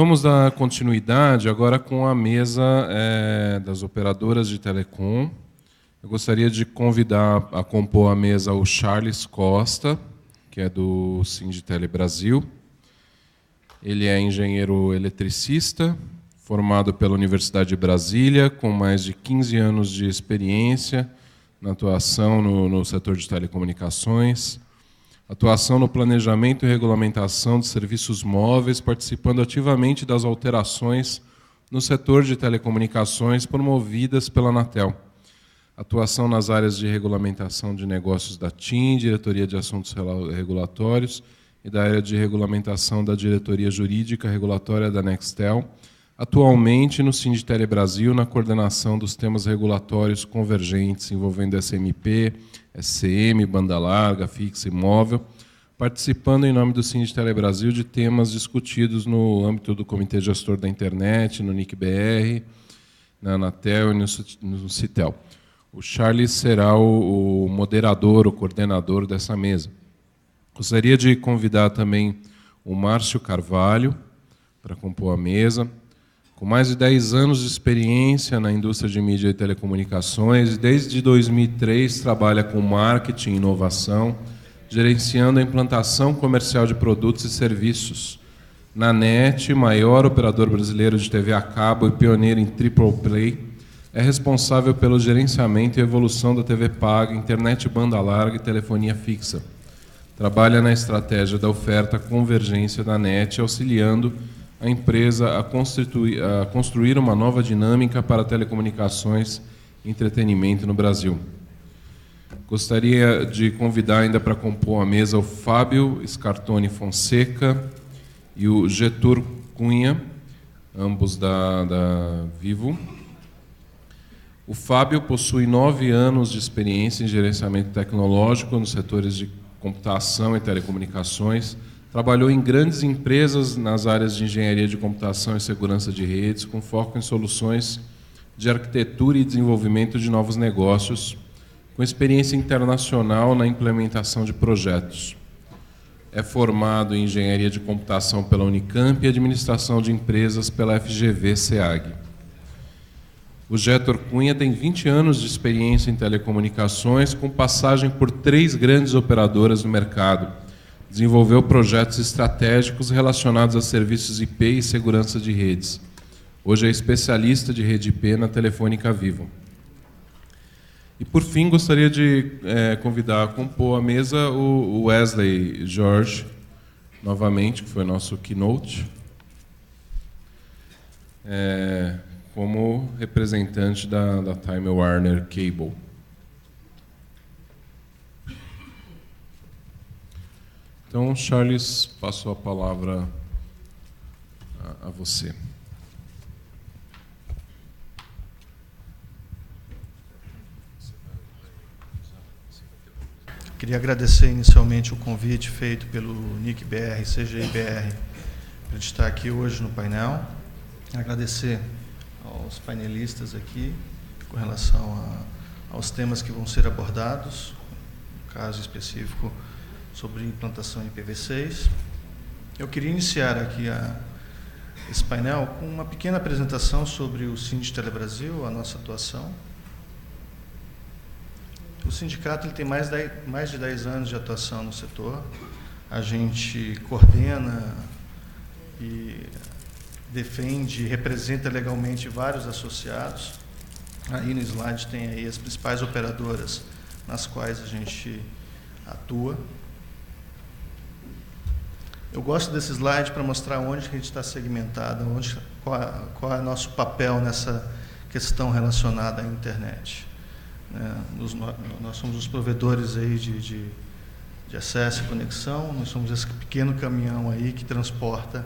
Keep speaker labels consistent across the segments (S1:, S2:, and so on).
S1: vamos dar continuidade agora com a mesa das operadoras de telecom. Eu gostaria de convidar a compor a mesa o Charles Costa, que é do Sinditele Brasil. Ele é engenheiro eletricista, formado pela Universidade de Brasília, com mais de 15 anos de experiência na atuação no setor de telecomunicações, atuação no planejamento e regulamentação de serviços móveis, participando ativamente das alterações no setor de telecomunicações promovidas pela Anatel. Atuação nas áreas de regulamentação de negócios da TIM, Diretoria de Assuntos Regulatórios, e da área de regulamentação da Diretoria Jurídica Regulatória da Nextel, atualmente no Sinditele Brasil, na coordenação dos temas regulatórios convergentes envolvendo SMP, SCM, banda larga, fixa e móvel, participando em nome do Sinditele Brasil de temas discutidos no âmbito do Comitê Gestor da Internet, no NIC-BR, na Anatel e no Citel. O Charles será o moderador, o coordenador dessa mesa. Gostaria de convidar também o Márcio Carvalho para compor a mesa, com mais de 10 anos de experiência na indústria de mídia e telecomunicações, e desde 2003 trabalha com marketing e inovação, gerenciando a implantação comercial de produtos e serviços. Na NET, maior operador brasileiro de TV a cabo e pioneiro em triple play, é responsável pelo gerenciamento e evolução da TV paga, internet banda larga e telefonia fixa. Trabalha na estratégia da oferta convergência da NET, auxiliando a empresa a construir uma nova dinâmica para telecomunicações e entretenimento no Brasil. Gostaria de convidar ainda para compor a mesa o Fábio Scartoni Fonseca e o Getur Cunha, ambos da Vivo. O Fábio possui 9 anos de experiência em gerenciamento tecnológico nos setores de computação e telecomunicações. Trabalhou em grandes empresas nas áreas de engenharia de computação e segurança de redes, com foco em soluções de arquitetura e desenvolvimento de novos negócios, com experiência internacional na implementação de projetos. É formado em engenharia de computação pela Unicamp e administração de empresas pela FGV-SEAG. O Getur Cunha tem 20 anos de experiência em telecomunicações, com passagem por 3 grandes operadoras no mercado. Desenvolveu projetos estratégicos relacionados a serviços IP e segurança de redes. Hoje é especialista de rede IP na Telefônica Vivo. E, por fim, gostaria de convidar a compor a mesa o Wesley Jorge, novamente, que foi nosso keynote, como representante da Time Warner Cable. Então, Charles, passo a palavra a você.
S2: Queria agradecer inicialmente o convite feito pelo NIC-BR, CGI-BR, para estar aqui hoje no painel. Agradecer aos painelistas aqui com relação aos temas que vão ser abordados, no caso específico sobre implantação IPv6. Eu queria iniciar aqui esse painel com uma pequena apresentação sobre o Sinditele Brasil, a nossa atuação. O sindicato ele tem mais de 10 anos de atuação no setor. A gente coordena e defende e representa legalmente vários associados. Aí no slide tem aí as principais operadoras nas quais a gente atua. Eu gosto desse slide para mostrar onde que a gente está segmentado, qual é o nosso papel nessa questão relacionada à internet. Nós somos os provedores aí de acesso e conexão, nós somos esse pequeno caminhão aí que transporta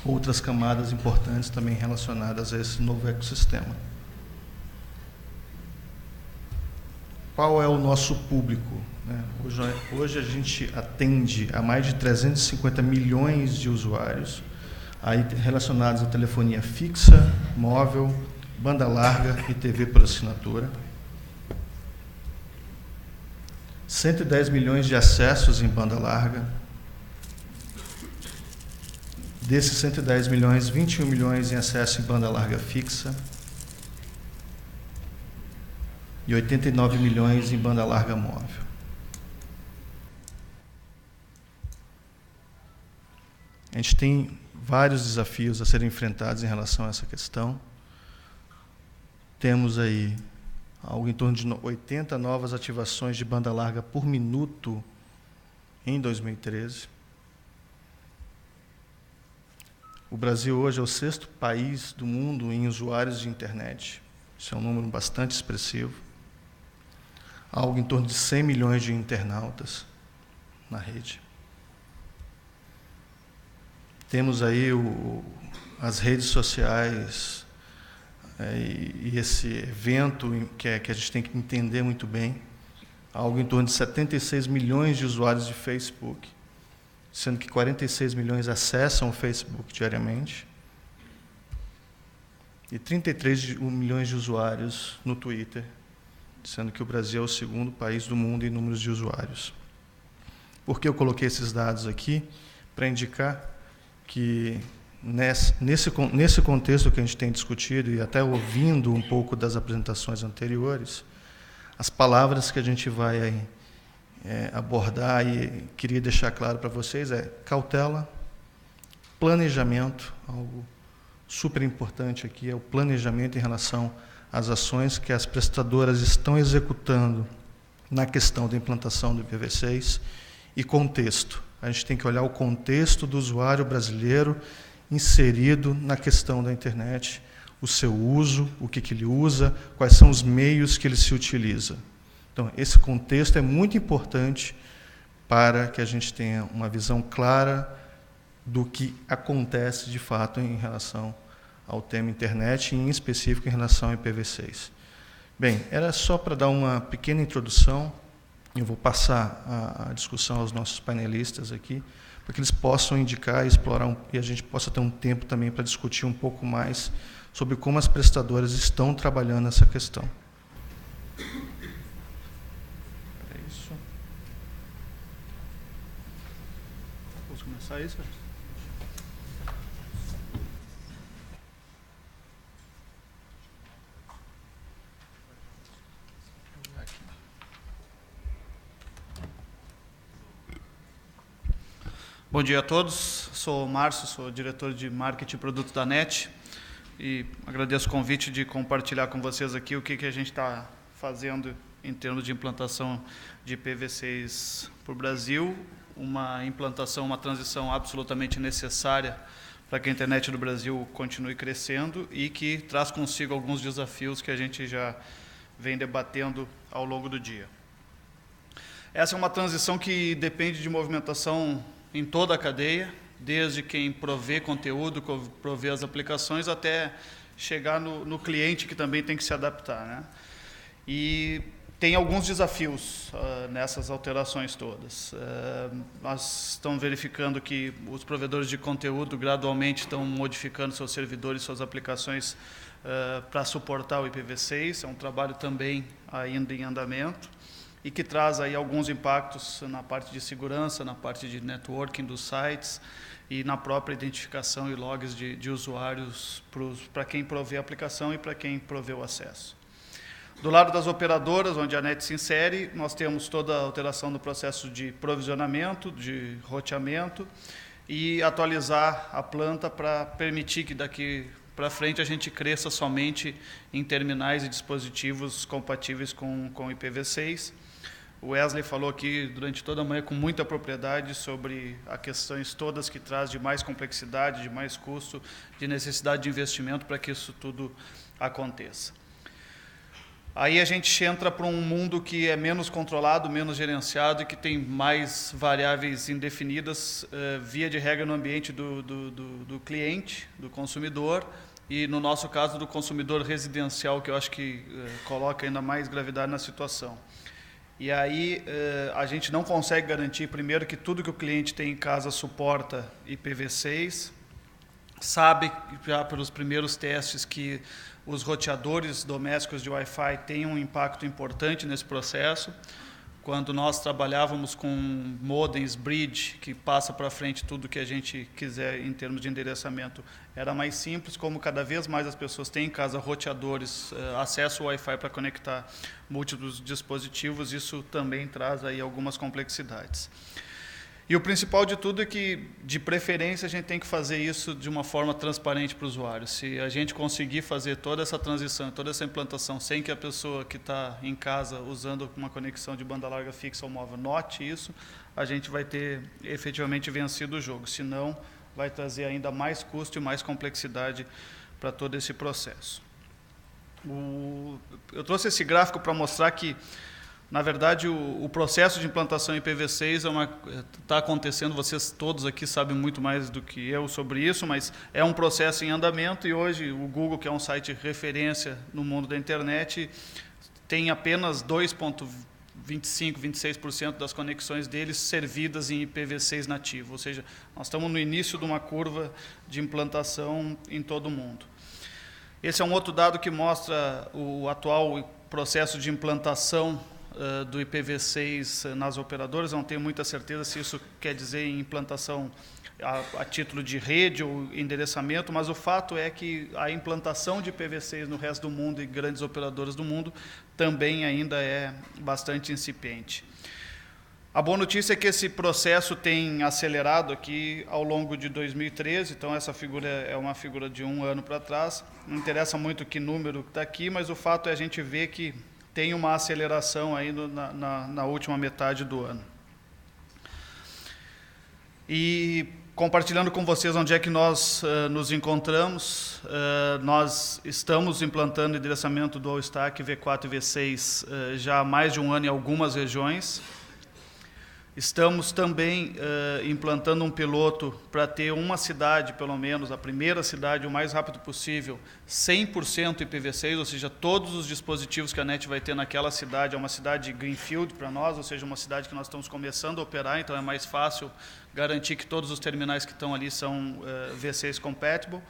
S2: outras camadas importantes também relacionadas a esse novo ecossistema. Qual é o nosso público? Hoje a gente atende a mais de 350 milhões de usuários aí relacionados à telefonia fixa, móvel, banda larga e TV por assinatura. 110 milhões de acessos em banda larga. Desses 110 milhões, 21 milhões em acesso em banda larga fixa e 89 milhões em banda larga móvel. A gente tem vários desafios a serem enfrentados em relação a essa questão. Temos aí algo em torno de 80 novas ativações de banda larga por minuto em 2013. O Brasil hoje é o 6º país do mundo em usuários de internet. Isso é um número bastante expressivo. Algo em torno de 100 milhões de internautas na rede. Temos aí as redes sociais e esse evento que a gente tem que entender muito bem. Algo em torno de 76 milhões de usuários de Facebook, sendo que 46 milhões acessam o Facebook diariamente, e 33 milhões de usuários no Twitter, sendo que o Brasil é o 2º país do mundo em números de usuários. Por que eu coloquei esses dados aqui? Para indicar que, nesse contexto que a gente tem discutido, e até ouvindo um pouco das apresentações anteriores, as palavras que a gente vai abordar e queria deixar claro para vocês é cautela, planejamento, algo super importante aqui é o planejamento em relação às ações que as prestadoras estão executando na questão da implantação do IPv6 e contexto. A gente tem que olhar o contexto do usuário brasileiro inserido na questão da internet, o seu uso, o que ele usa, quais são os meios que ele se utiliza. Então, esse contexto é muito importante para que a gente tenha uma visão clara do que acontece de fato em relação ao tema internet, e em específico em relação ao IPv6. Bem, era só para dar uma pequena introdução. Eu vou passar a discussão aos nossos painelistas aqui, para que eles possam indicar e explorar, e a gente possa ter um tempo também para discutir um pouco mais sobre como as prestadoras estão trabalhando essa questão. É isso.
S3: Posso começar isso? Bom dia a todos, sou o Márcio, sou diretor de Marketing e Produtos da NET e agradeço o convite de compartilhar com vocês aqui o que a gente está fazendo em termos de implantação de IPv6 para o Brasil, uma implantação, uma transição absolutamente necessária para que a internet do Brasil continue crescendo e que traz consigo alguns desafios que a gente já vem debatendo ao longo do dia. Essa é uma transição que depende de movimentação em toda a cadeia, desde quem provê conteúdo, provê as aplicações, até chegar no cliente, que também tem que se adaptar, né? E tem alguns desafios nessas alterações todas. Nós estamos verificando que os provedores de conteúdo gradualmente estão modificando seus servidores, suas aplicações para suportar o IPv6, é um trabalho também ainda em andamento, e que traz aí alguns impactos na parte de segurança, na parte de networking dos sites e na própria identificação e logs de usuários para quem provê a aplicação e para quem provê o acesso. Do lado das operadoras, onde a NET se insere, nós temos toda a alteração do processo de provisionamento, de roteamento e atualizar a planta para permitir que daqui para frente a gente cresça somente em terminais e dispositivos compatíveis com o IPv6. O Wesley falou aqui durante toda a manhã com muita propriedade sobre as questões todas que traz de mais complexidade, de mais custo, de necessidade de investimento para que isso tudo aconteça. Aí a gente entra para um mundo que é menos controlado, menos gerenciado e que tem mais variáveis indefinidas, via de regra no ambiente do cliente, do consumidor, e no nosso caso do consumidor residencial, que eu acho que coloca ainda mais gravidade na situação. E aí a gente não consegue garantir, primeiro, que tudo que o cliente tem em casa suporta IPv6, sabe já pelos primeiros testes que os roteadores domésticos de Wi-Fi têm um impacto importante nesse processo. quando nós trabalhávamos com modems, bridge, que passa para frente tudo que a gente quiser em termos de endereçamento, era mais simples. Como cada vez mais as pessoas têm em casa roteadores, acesso ao Wi-Fi para conectar múltiplos dispositivos, isso também traz aí algumas complexidades. E o principal de tudo é que, de preferência, a gente tem que fazer isso de uma forma transparente para o usuário. Se a gente conseguir fazer toda essa transição, toda essa implantação, sem que a pessoa que está em casa usando uma conexão de banda larga fixa ou móvel note isso, a gente vai ter efetivamente vencido o jogo. Senão, vai trazer ainda mais custo e mais complexidade para todo esse processo. Eu trouxe esse gráfico para mostrar que, na verdade, o processo de implantação IPv6 está acontecendo, vocês todos aqui sabem muito mais do que eu sobre isso, mas é um processo em andamento e hoje o Google, que é um site de referência no mundo da internet, tem apenas 2,25%, 26% das conexões deles servidas em IPv6 nativo, ou seja, nós estamos no início de uma curva de implantação em todo o mundo. Esse é um outro dado que mostra o atual processo de implantação do IPv6 nas operadoras. Eu não tenho muita certeza se isso quer dizer em implantação a título de rede ou endereçamento, mas o fato é que a implantação de IPv6 no resto do mundo e grandes operadoras do mundo também ainda é bastante incipiente. A boa notícia é que esse processo tem acelerado aqui ao longo de 2013, então essa figura é uma figura de um ano para trás. Não interessa muito que número está aqui, mas o fato é a gente ver que tem uma aceleração aí na última metade do ano. E compartilhando com vocês onde é que nós nos encontramos, nós estamos implantando o endereçamento Dual Stack V4 e V6 já há mais de um ano em algumas regiões. Estamos também implantando um piloto para ter uma cidade, pelo menos, a primeira cidade, o mais rápido possível, 100% IPv6, ou seja, todos os dispositivos que a NET vai ter naquela cidade, é uma cidade greenfield para nós, ou seja, uma cidade que nós estamos começando a operar, então é mais fácil garantir que todos os terminais que estão ali são V6 compatible.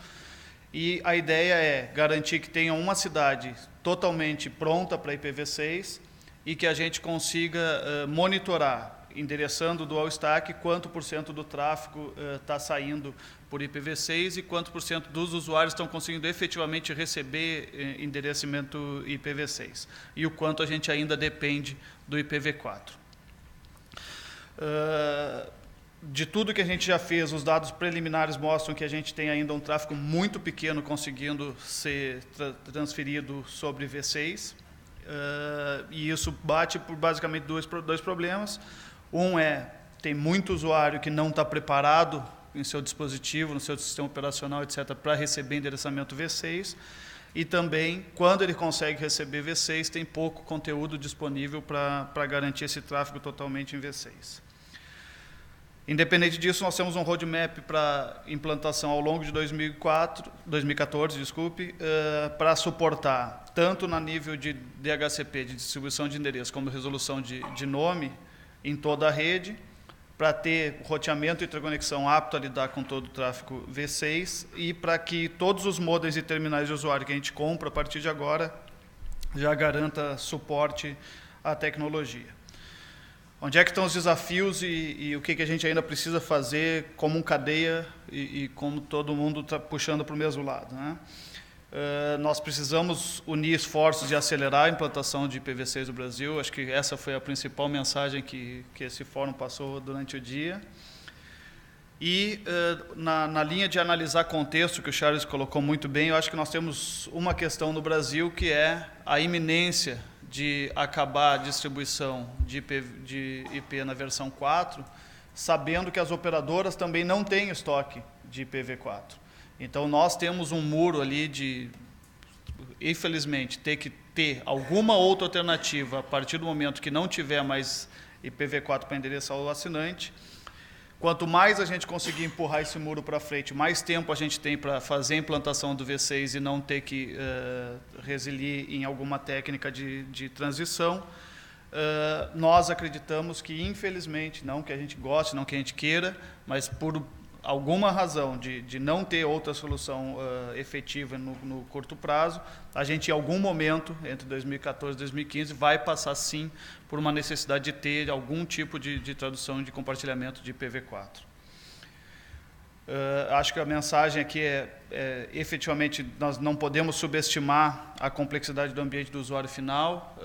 S3: E a ideia é garantir que tenha uma cidade totalmente pronta para IPv6 e que a gente consiga monitorar, endereçando o Dual Stack, quanto por cento do tráfego está saindo por IPv6 e quanto por cento dos usuários estão conseguindo efetivamente receber endereçamento IPv6 e o quanto a gente ainda depende do IPv4. De tudo que a gente já fez, os dados preliminares mostram que a gente tem ainda um tráfego muito pequeno conseguindo ser transferido sobre V6 e isso bate por basicamente dois problemas. Um tem muito usuário que não está preparado em seu dispositivo, no seu sistema operacional, etc., para receber endereçamento V6. E também, quando ele consegue receber V6, tem pouco conteúdo disponível para garantir esse tráfego totalmente em V6. Independente disso, nós temos um roadmap para implantação ao longo de 2014, para suportar, tanto na nível de DHCP, de distribuição de endereço, como resolução de nome, em toda a rede, para ter roteamento e interconexão apto a lidar com todo o tráfego V6 e para que todos os modems e terminais de usuário que a gente compra a partir de agora já garanta suporte à tecnologia. Onde é que estão os desafios e o que a gente ainda precisa fazer como cadeia e como todo mundo está puxando para o mesmo lado, né? Nós precisamos unir esforços e acelerar a implantação de IPv6 no Brasil. Acho que essa foi a principal mensagem que esse fórum passou durante o dia. E na linha de analisar contexto, que o Charles colocou muito bem, eu acho que nós temos uma questão no Brasil que é a iminência de acabar a distribuição de IP na versão 4, sabendo que as operadoras também não têm estoque de IPv4. Então, nós temos um muro ali de, infelizmente, ter que ter alguma outra alternativa a partir do momento que não tiver mais IPv4 para endereçar o assinante. Quanto mais a gente conseguir empurrar esse muro para frente, mais tempo a gente tem para fazer a implantação do V6 e não ter que resilir em alguma técnica de transição. Nós acreditamos que, infelizmente, não que a gente goste, não que a gente queira, mas por alguma razão de não ter outra solução efetiva no curto prazo, a gente em algum momento, entre 2014 e 2015, vai passar sim por uma necessidade de ter algum tipo de tradução de compartilhamento de IPv4. Acho que a mensagem aqui efetivamente, nós não podemos subestimar a complexidade do ambiente do usuário final.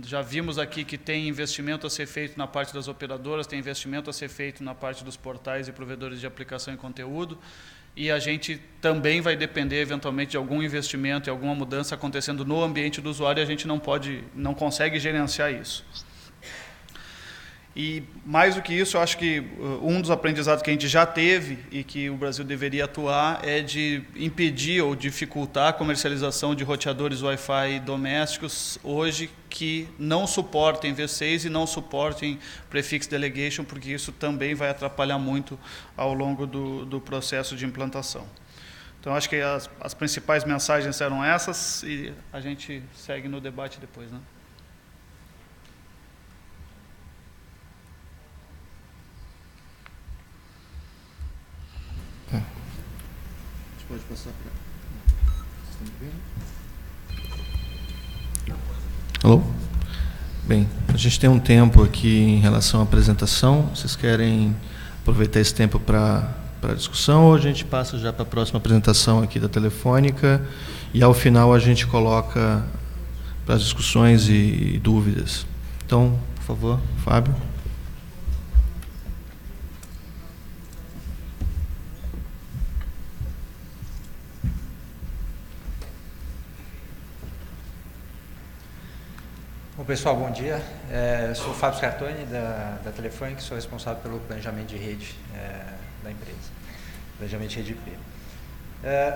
S3: Já vimos aqui que tem investimento a ser feito na parte das operadoras, tem investimento a ser feito na parte dos portais e provedores de aplicação e conteúdo, e a gente também vai depender, eventualmente, de algum investimento e alguma mudança acontecendo no ambiente do usuário, e a gente não consegue gerenciar isso. E, mais do que isso, eu acho que um dos aprendizados que a gente já teve e que o Brasil deveria atuar é de impedir ou dificultar a comercialização de roteadores Wi-Fi domésticos hoje que não suportem V6 e não suportem Prefix Delegation, porque isso também vai atrapalhar muito ao longo do processo de implantação. Então, acho que as principais mensagens eram essas e a gente segue no debate depois, né?
S2: Pode passar para... Vocês estão vendo? Alô? Bem, a gente tem um tempo aqui em relação à apresentação. Vocês querem aproveitar esse tempo para discussão ou a gente passa já para a próxima apresentação aqui da Telefônica e ao final a gente coloca para as discussões e dúvidas? Então, por favor, Fábio.
S4: Bom, pessoal, bom dia. Eu sou o Fábio Scartoni, da Telefônica, sou responsável pelo planejamento de rede da empresa, planejamento de rede IP.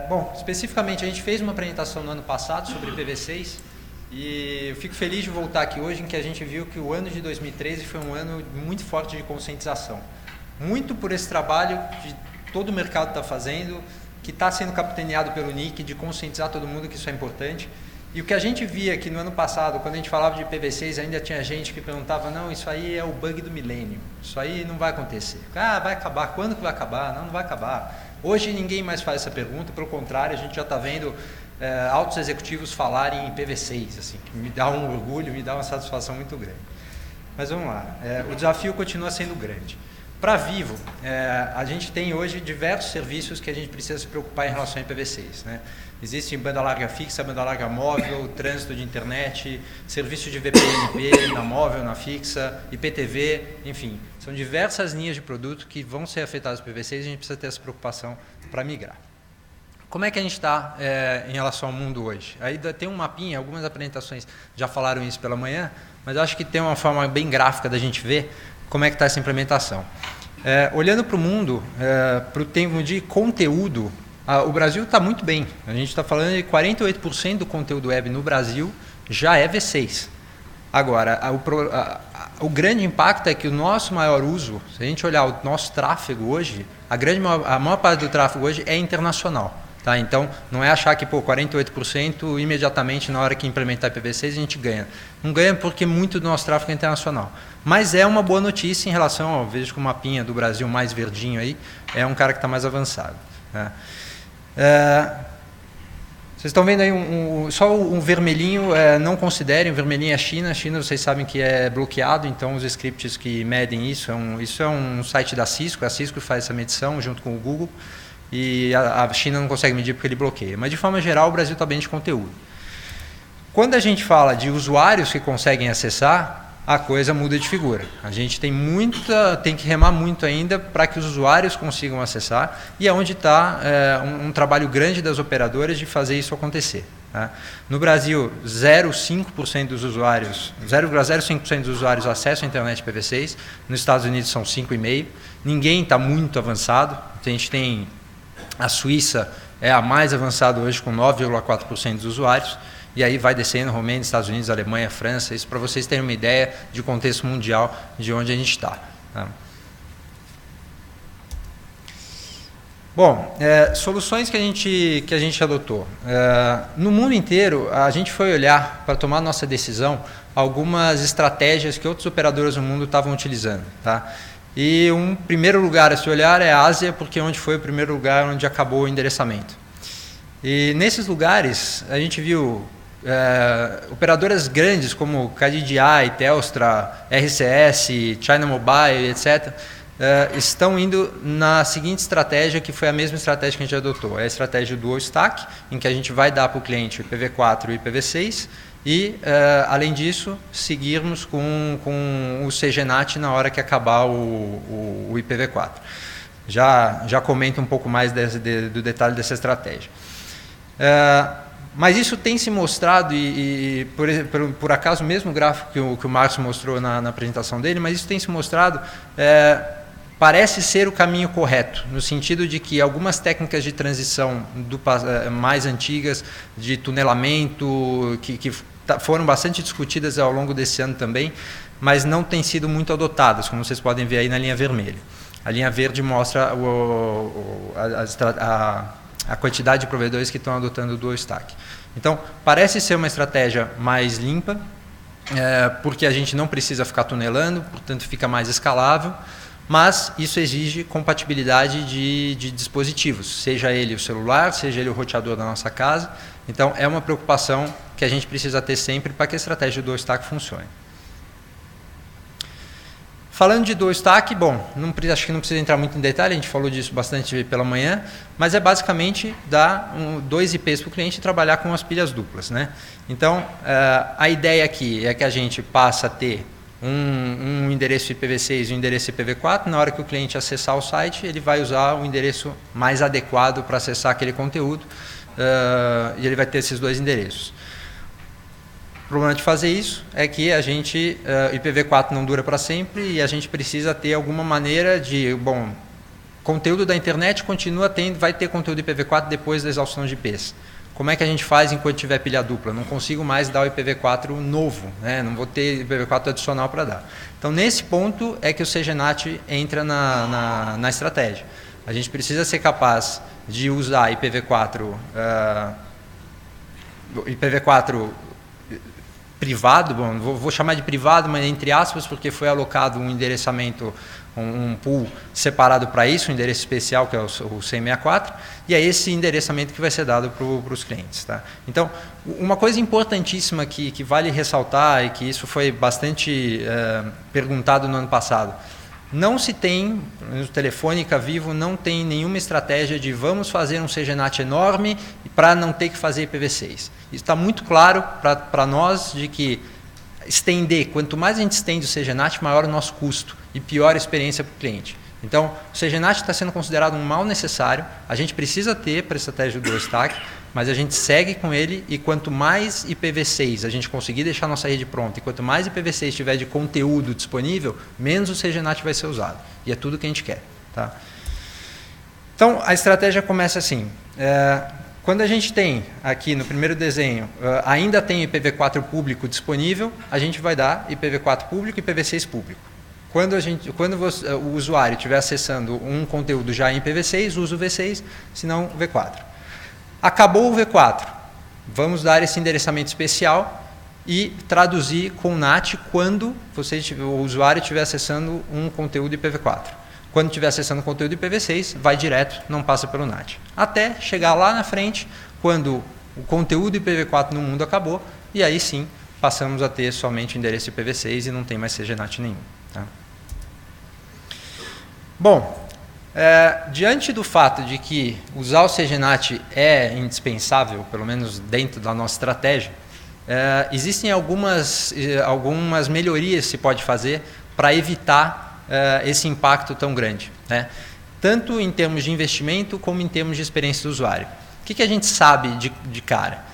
S4: Bom, especificamente, a gente fez uma apresentação no ano passado sobre IPv6 e eu fico feliz de voltar aqui hoje, em que a gente viu que o ano de 2013 foi um ano muito forte de conscientização. Muito por esse trabalho que todo o mercado está fazendo, que está sendo capitaneado pelo NIC, de conscientizar todo mundo que isso é importante. E o que a gente via que no ano passado, quando a gente falava de IPv6, ainda tinha gente que perguntava, não, isso aí é o bug do milênio, isso aí não vai acontecer. Ah, vai acabar, quando que vai acabar? Não, não vai acabar. Hoje ninguém mais faz essa pergunta, pelo contrário, a gente já está vendo altos executivos falarem em IPv6, assim, que me dá um orgulho, me dá uma satisfação muito grande. Mas vamos lá, o desafio continua sendo grande. Para a Vivo, a gente tem hoje diversos serviços que a gente precisa se preocupar em relação a IPv6, né? Existe banda larga fixa, banda larga móvel, trânsito de internet, serviço de VPN-IP na móvel, na fixa, IPTV, enfim. São diversas linhas de produto que vão ser afetadas pelo IPv6 e a gente precisa ter essa preocupação para migrar. Como é que a gente está em relação ao mundo hoje? Aí tem um mapinha, algumas apresentações já falaram isso pela manhã, mas eu acho que tem uma forma bem gráfica da gente ver como é que está essa implementação. Olhando para o mundo, para o tempo de conteúdo, o Brasil está muito bem. A gente está falando de 48% do conteúdo web no Brasil já é V6. Agora, o grande impacto é que o nosso maior uso, se a gente olhar o nosso tráfego hoje, a maior parte do tráfego hoje é internacional. Tá? Então, não é achar que 48% imediatamente na hora que implementar IPv6 a gente ganha. Não ganha porque muito do nosso tráfego é internacional. Mas é uma boa notícia em relação, vejo que o mapinha do Brasil mais verdinho aí, é um cara que está mais avançado. Tá? Vocês estão vendo aí só um vermelhinho, não considerem, o vermelhinho é a China. A China, vocês sabem que é bloqueado, então os scripts que medem isso é um site da Cisco, a Cisco faz essa medição junto com o Google, e a China não consegue medir porque ele bloqueia. Mas, de forma geral, o Brasil está bem de conteúdo. Quando a gente fala de usuários que conseguem acessar, a coisa muda de figura. A gente tem que remar muito ainda para que os usuários consigam acessar, e é onde está um trabalho grande das operadoras de fazer isso acontecer. Tá? No Brasil, 0,05% dos usuários, 0,05% dos usuários acessam a internet IPv6, nos Estados Unidos são 5,5%, ninguém está muito avançado, a gente tem a Suíça é a mais avançada hoje com 9,4% dos usuários, e aí vai descendo Romênia, Estados Unidos, Alemanha, França, isso para vocês terem uma ideia de contexto mundial de onde a gente está. Tá? Bom, soluções que a gente adotou. No mundo inteiro, a gente foi olhar para tomar nossa decisão algumas estratégias que outros operadores no mundo estavam utilizando. Tá? E um primeiro lugar a se olhar é a Ásia, porque onde foi o primeiro lugar onde acabou o endereçamento. E nesses lugares a gente viu operadoras grandes como KDDI, Telstra, RCS, China Mobile, etc., estão indo na seguinte estratégia, que foi a mesma estratégia que a gente adotou. É a estratégia Dual Stack, em que a gente vai dar para o cliente o IPv4 e o IPv6 e, além disso, seguirmos com o CGNAT na hora que acabar o IPv4. Já comento um pouco mais do detalhe dessa estratégia. Mas isso tem se mostrado, e por acaso, o mesmo gráfico que o Márcio mostrou na apresentação dele, mas isso tem se mostrado, parece ser o caminho correto, no sentido de que algumas técnicas de transição mais antigas, de tunelamento, que foram bastante discutidas ao longo desse ano também, mas não têm sido muito adotadas, como vocês podem ver aí na linha vermelha. A linha verde mostra a quantidade de provedores que estão adotando o Dual Stack. Então, parece ser uma estratégia mais limpa, porque a gente não precisa ficar tunelando, portanto fica mais escalável, mas isso exige compatibilidade de dispositivos, seja ele o celular, seja ele o roteador da nossa casa. Então, é uma preocupação que a gente precisa ter sempre para que a estratégia do Dual Stack funcione. Falando de Dual Stack, bom, acho que não precisa entrar muito em detalhe, a gente falou disso bastante pela manhã, mas é basicamente dar 2 IPs para o cliente e trabalhar com as pilhas duplas, né? Então, a ideia aqui é que a gente passa a ter um endereço IPv6 e um endereço IPv4. Na hora que o cliente acessar o site, ele vai usar o endereço mais adequado para acessar aquele conteúdo, e ele vai ter esses 2 endereços. O problema de fazer isso é que a gente, IPv4 não dura para sempre e a gente precisa ter alguma maneira de, bom, conteúdo da internet vai ter conteúdo IPv4 depois da exaustão de IPs. Como é que a gente faz enquanto tiver pilha dupla? Não consigo mais dar o IPv4 novo, né? Não vou ter IPv4 adicional para dar. Então, nesse ponto é que o CGNAT entra na estratégia. A gente precisa ser capaz de usar IPv4 privado, bom, vou chamar de privado, mas entre aspas, porque foi alocado um endereçamento, um pool separado para isso, um endereço especial, que é o 164, e é esse endereçamento que vai ser dado para os clientes. Tá? Então, uma coisa importantíssima que vale ressaltar, e que isso foi bastante perguntado no ano passado, não se tem, no Telefônica Vivo, não tem nenhuma estratégia de vamos fazer um CGNAT enorme para não ter que fazer IPv6. Isso está muito claro para nós de que quanto mais a gente estende o CGNAT, maior o nosso custo e pior a experiência para o cliente. Então, o CGNAT está sendo considerado um mal necessário, a gente precisa ter para a estratégia do Dual Stack, mas a gente segue com ele e quanto mais IPv6 a gente conseguir deixar a nossa rede pronta e quanto mais IPv6 tiver de conteúdo disponível, menos o CGNAT vai ser usado. E é tudo que a gente quer. Tá? Então, a estratégia começa assim. Quando a gente tem aqui no primeiro desenho, ainda tem IPv4 público disponível, a gente vai dar IPv4 público e IPv6 público. Quando o usuário estiver acessando um conteúdo já em IPv6, usa o V6, senão o V4. Acabou o V4, vamos dar esse endereçamento especial e traduzir com NAT quando o usuário estiver acessando um conteúdo IPv4. Quando estiver acessando o conteúdo IPv6, vai direto, não passa pelo NAT. Até chegar lá na frente, quando o conteúdo IPv4 no mundo acabou, e aí sim passamos a ter somente o endereço IPv6 e não tem mais CGNAT nenhum. Tá? Bom, diante do fato de que usar o CGNAT é indispensável, pelo menos dentro da nossa estratégia, existem algumas melhorias que se pode fazer para evitar esse impacto tão grande, né? Tanto em termos de investimento como em termos de experiência do usuário. O que a gente sabe de cara?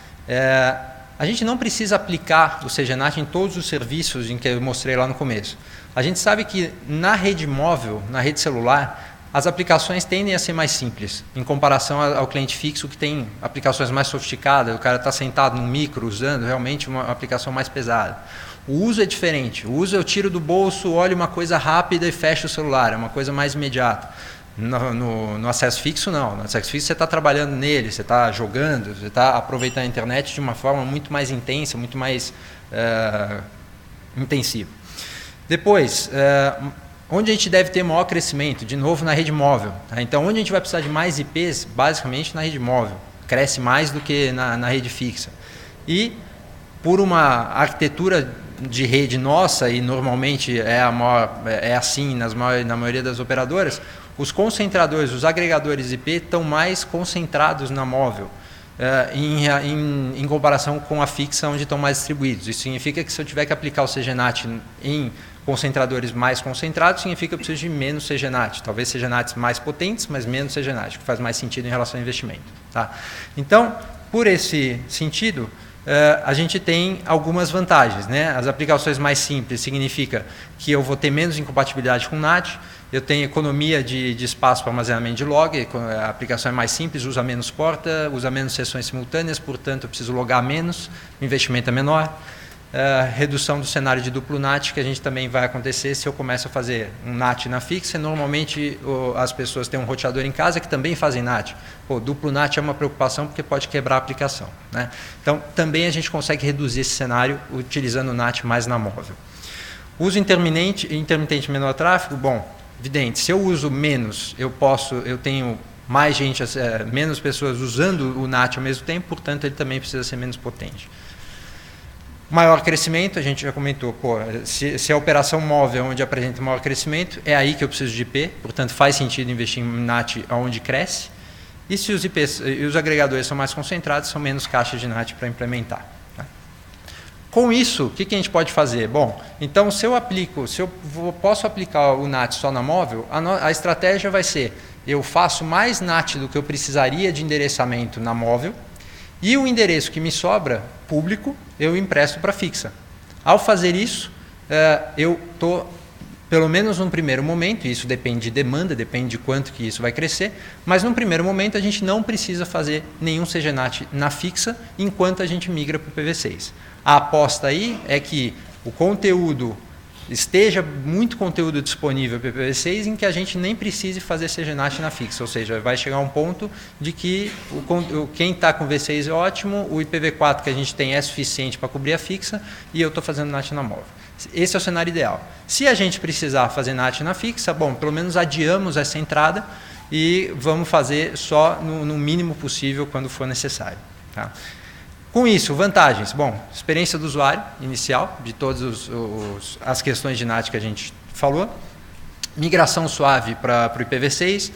S4: A gente não precisa aplicar o CGNAT em todos os serviços em que eu mostrei lá no começo. A gente sabe que na rede móvel, na rede celular, as aplicações tendem a ser mais simples, em comparação ao cliente fixo, que tem aplicações mais sofisticadas, o cara está sentado num micro usando realmente uma aplicação mais pesada. O uso é diferente, o uso eu tiro do bolso, olho uma coisa rápida e fecho o celular, é uma coisa mais imediata. No acesso fixo não, no acesso fixo você está trabalhando nele, você está jogando, você está aproveitando a internet de uma forma muito mais intensa, muito mais intensiva. Depois, onde a gente deve ter maior crescimento? De novo, na rede móvel. Tá? Então, onde a gente vai precisar de mais IPs? Basicamente na rede móvel. Cresce mais do que na rede fixa. E por uma arquitetura de rede nossa, e normalmente é assim na maioria das operadoras, os concentradores, os agregadores IP estão mais concentrados na móvel, em comparação com a fixa, onde estão mais distribuídos. Isso significa que se eu tiver que aplicar o CGNAT em concentradores mais concentrados, significa que eu preciso de menos CGNAT. Talvez CGNATs mais potentes, mas menos CGNAT, que faz mais sentido em relação ao investimento. Tá? Então, por esse sentido, a gente tem algumas vantagens, né? As aplicações mais simples significa que eu vou ter menos incompatibilidade com NAT, eu tenho economia de espaço para armazenamento de log, a aplicação é mais simples, usa menos porta, usa menos sessões simultâneas, portanto eu preciso logar menos, o investimento é menor. Redução do cenário de duplo NAT, que a gente também vai acontecer se eu começo a fazer um NAT na fixa. Normalmente as pessoas têm um roteador em casa que também fazem NAT. Duplo NAT é uma preocupação porque pode quebrar a aplicação, né? Então também a gente consegue reduzir esse cenário utilizando o NAT mais na móvel. Uso intermitente menor tráfego, bom, evidente, se eu uso menos, eu tenho mais gente, menos pessoas usando o NAT ao mesmo tempo, portanto ele também precisa ser menos potente. Maior crescimento, a gente já comentou, se a operação móvel é onde apresenta maior crescimento, é aí que eu preciso de IP, portanto faz sentido investir em NAT onde cresce. E se os IPs e os agregadores são mais concentrados, são menos caixas de NAT para implementar. Tá? Com isso, o que a gente pode fazer? Bom, então se eu posso aplicar o NAT só na móvel, a estratégia vai ser, eu faço mais NAT do que eu precisaria de endereçamento na móvel, e o endereço que me sobra, público, eu empresto para fixa. Ao fazer isso, eu estou, pelo menos num primeiro momento, isso depende de demanda, depende de quanto que isso vai crescer, mas num primeiro momento a gente não precisa fazer nenhum CGNAT na fixa enquanto a gente migra para o IPv6. A aposta aí é que o conteúdo esteja muito conteúdo disponível para o IPv6 em que a gente nem precise fazer CGNAT na fixa, ou seja, vai chegar um ponto de que quem está com V6 é ótimo, o IPv4 que a gente tem é suficiente para cobrir a fixa e eu estou fazendo NAT na móvel. Esse é o cenário ideal. Se a gente precisar fazer NAT na fixa, bom, pelo menos adiamos essa entrada e vamos fazer só no mínimo possível quando for necessário. Tá? Com isso, vantagens. Bom, experiência do usuário inicial, de todas as questões de NAT que a gente falou. Migração suave para o IPv6,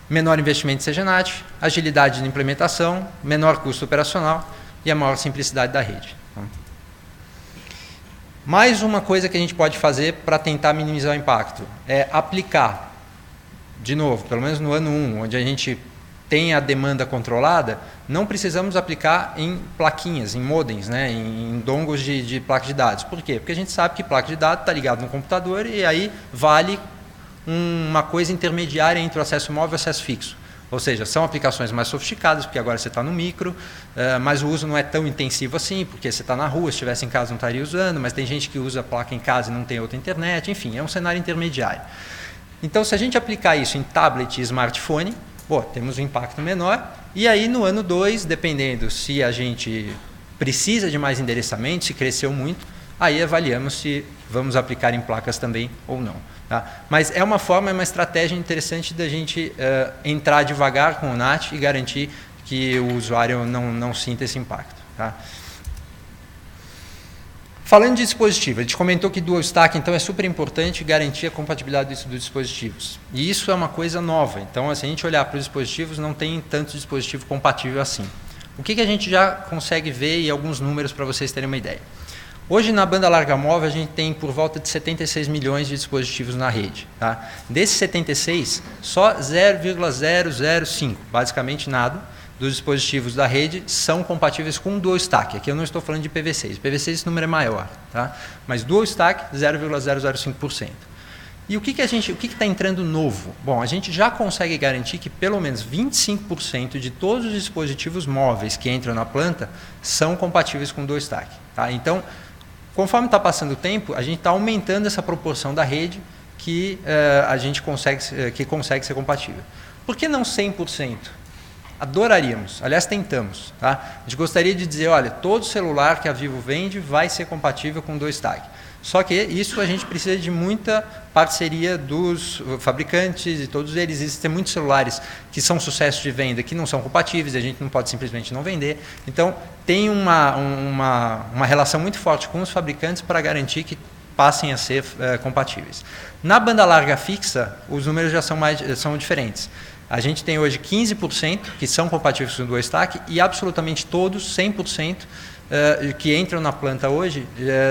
S4: menor investimento em CGNAT, agilidade de implementação, menor custo operacional e a maior simplicidade da rede. Mais uma coisa que a gente pode fazer para tentar minimizar o impacto é aplicar, de novo, pelo menos no ano 1, onde a gente tem a demanda controlada, não precisamos aplicar em plaquinhas, em modems, né, em dongles de placa de dados. Por quê? Porque a gente sabe que placa de dados está ligada no computador e aí vale uma coisa intermediária entre o acesso móvel e o acesso fixo. Ou seja, são aplicações mais sofisticadas, porque agora você está no micro, mas o uso não é tão intensivo assim, porque você está na rua, se estivesse em casa não estaria usando, mas tem gente que usa a placa em casa e não tem outra internet, enfim, é um cenário intermediário. Então, se a gente aplicar isso em tablet e smartphone, temos um impacto menor, e aí no ano 2, dependendo se a gente precisa de mais endereçamento, se cresceu muito, aí avaliamos se vamos aplicar em placas também ou não. Tá? Mas é uma estratégia interessante da gente entrar devagar com o NAT e garantir que o usuário não sinta esse impacto. Tá? Falando de dispositivo, a gente comentou que Dual Stack então é super importante garantir a compatibilidade dos dispositivos. E isso é uma coisa nova. Então, se a gente olhar para os dispositivos, não tem tanto dispositivo compatível assim. O que a gente já consegue ver e alguns números para vocês terem uma ideia. Hoje, na banda larga móvel, a gente tem por volta de 76 milhões de dispositivos na rede. Tá? Desses 76, só 0,005, basicamente nada, dos dispositivos da rede são compatíveis com Dual Stack. Aqui eu não estou falando de IPv6. IPv6 esse número é maior, tá? Mas Dual Stack, 0,005%. E o que está entrando novo? Bom, a gente já consegue garantir que pelo menos 25% de todos os dispositivos móveis que entram na planta são compatíveis com Dual Stack. Tá? Então, conforme está passando o tempo, a gente está aumentando essa proporção da rede que a gente consegue ser compatível. Por que não 100%? adoraríamos, aliás tentamos, tá? A gente gostaria de dizer, olha, todo celular que a Vivo vende vai ser compatível com 2TAC. Só que isso a gente precisa de muita parceria dos fabricantes e todos eles. Existem muitos celulares que são sucesso de venda que não são compatíveis, a gente não pode simplesmente não vender. Então, tem uma relação muito forte com os fabricantes para garantir que passem a ser compatíveis. Na banda larga fixa, os números já são diferentes. A gente tem hoje 15% que são compatíveis com 2TAC e absolutamente todos, 100%, que entram na planta hoje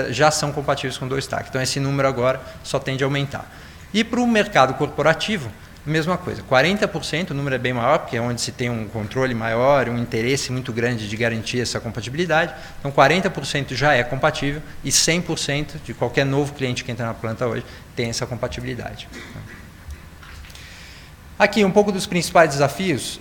S4: já são compatíveis com 2TAC. Então, esse número agora só tende a aumentar. E para o mercado corporativo, mesma coisa. 40%, o número é bem maior, porque é onde se tem um controle maior, um interesse muito grande de garantir essa compatibilidade. Então, 40% já é compatível e 100% de qualquer novo cliente que entra na planta hoje tem essa compatibilidade. Aqui, um pouco dos principais desafios,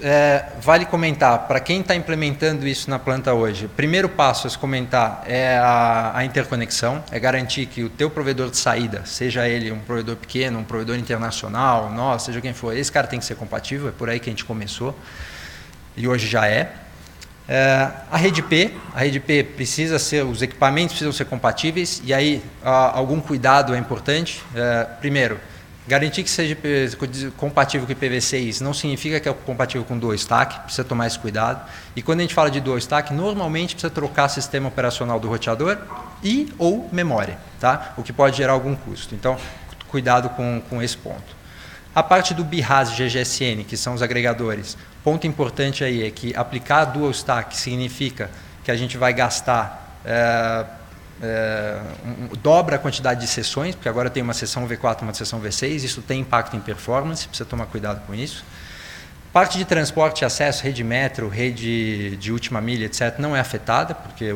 S4: vale comentar, para quem está implementando isso na planta hoje, o primeiro passo a se comentar é a interconexão, é garantir que o teu provedor de saída, seja ele um provedor pequeno, um provedor internacional, nós, seja quem for, esse cara tem que ser compatível, é por aí que a gente começou, e hoje já é. A rede P precisa ser, os equipamentos precisam ser compatíveis, e aí algum cuidado é importante. Primeiro, garantir que seja compatível com IPv6 não significa que é compatível com 2TAC, precisa tomar esse cuidado. E quando a gente fala de 2TAC, normalmente precisa trocar sistema operacional do roteador e ou memória, tá? O que pode gerar algum custo. Então, cuidado com esse ponto. A parte do BIHAS e GGSN, que são os agregadores, ponto importante aí é que aplicar Dual Stack significa que a gente vai gastar dobra a quantidade de sessões, porque agora tem uma sessão V4 e uma sessão V6, isso tem impacto em performance, precisa tomar cuidado com isso. Parte de transporte e acesso, rede metro, rede de última milha, etc., não é afetada, porque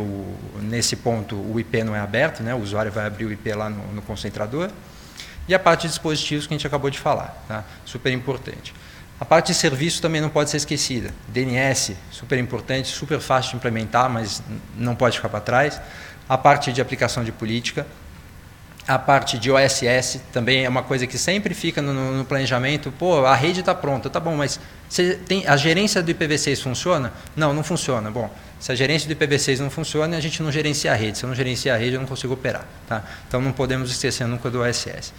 S4: nesse ponto o IP não é aberto, né? O usuário vai abrir o IP lá no concentrador. E a parte de dispositivos que a gente acabou de falar, tá? Super importante. A parte de serviço também não pode ser esquecida. DNS, super importante, super fácil de implementar, mas não pode ficar para trás. A parte de aplicação de política, a parte de OSS também é uma coisa que sempre fica no planejamento. Pô, a rede está pronta, tá bom, mas a gerência do IPv6 funciona? Não, não funciona. Bom, se a gerência do IPv6 não funciona, a gente não gerencia a rede. Se eu não gerenciar a rede, eu não consigo operar. Tá? Então, não podemos esquecer nunca do OSS.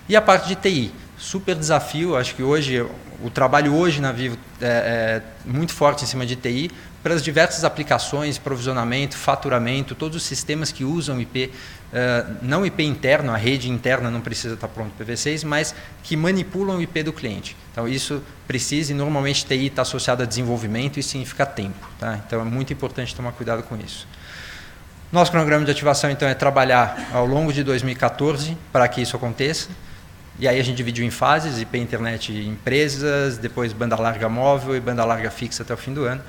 S4: E a parte de TI, super desafio. Acho que hoje, o trabalho hoje na Vivo é muito forte em cima de TI, para as diversas aplicações, provisionamento, faturamento, todos os sistemas que usam IP, não IP interno, a rede interna não precisa estar pronto para IPv6, mas que manipulam o IP do cliente. Então, isso precisa, e normalmente TI está associado a desenvolvimento, e significa tempo. Tá? Então, é muito importante tomar cuidado com isso. Nosso cronograma de ativação, então, é trabalhar ao longo de 2014 para que isso aconteça. E aí a gente dividiu em fases, IP, internet, empresas, depois banda larga móvel e banda larga fixa até o fim do ano.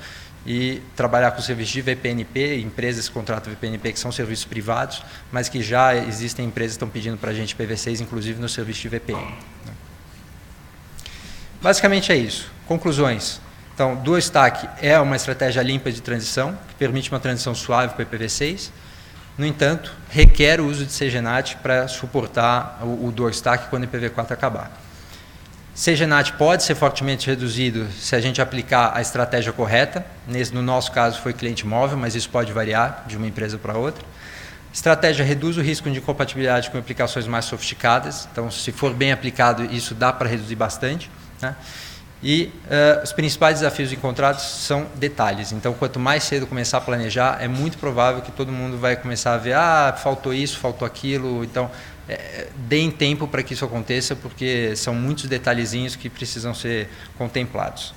S4: E trabalhar com serviços de VPNP, empresas que contratam VPNP, que são serviços privados, mas que já existem empresas que estão pedindo para a gente IPv6, inclusive no serviço de VPN. Basicamente é isso. Conclusões. Então, Dual Stack é uma estratégia limpa de transição, que permite uma transição suave para IPv6. No entanto, requer o uso de CGNAT para suportar o Dual Stack quando o IPv4 acabar. CGNAT pode ser fortemente reduzido se a gente aplicar a estratégia correta. No nosso caso foi cliente móvel, mas isso pode variar de uma empresa para outra. Estratégia reduz o risco de incompatibilidade com aplicações mais sofisticadas. Então, se for bem aplicado, isso dá para reduzir bastante. Né? E os principais desafios encontrados são detalhes. Então, quanto mais cedo começar a planejar, é muito provável que todo mundo vai começar a ver, faltou isso, faltou aquilo. Então, deem tempo para que isso aconteça, porque são muitos detalhezinhos que precisam ser contemplados.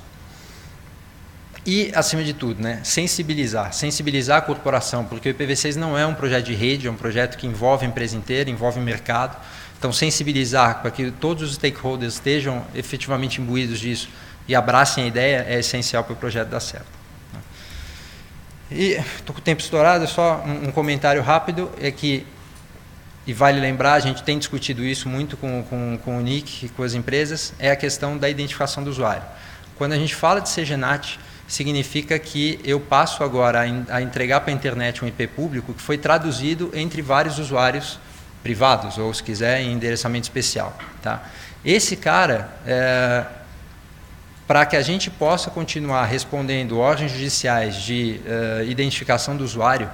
S4: E, acima de tudo, né, sensibilizar a corporação, porque o IPv6 não é um projeto de rede, é um projeto que envolve a empresa inteira, envolve o mercado. Então, sensibilizar para que todos os stakeholders estejam efetivamente imbuídos disso e abracem a ideia é essencial para o projeto dar certo. E estou com o tempo estourado, só um comentário rápido, é que, e vale lembrar, a gente tem discutido isso muito com o Nick e com as empresas, é a questão da identificação do usuário. Quando a gente fala de CGNAT, significa que eu passo agora a entregar para a internet um IP público que foi traduzido entre vários usuários privados, ou se quiser, em endereçamento especial. Tá? Esse cara, para que a gente possa continuar respondendo ordens judiciais de identificação do usuário,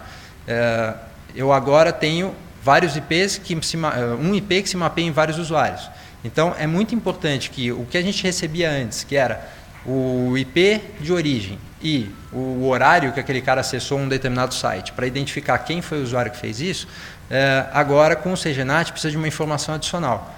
S4: eu agora tenho vários IPs, um IP que se mapeia em vários usuários. Então, é muito importante que o que a gente recebia antes, que era o IP de origem e o horário que aquele cara acessou um determinado site, para identificar quem foi o usuário que fez isso, agora com o CGNAT precisa de uma informação adicional,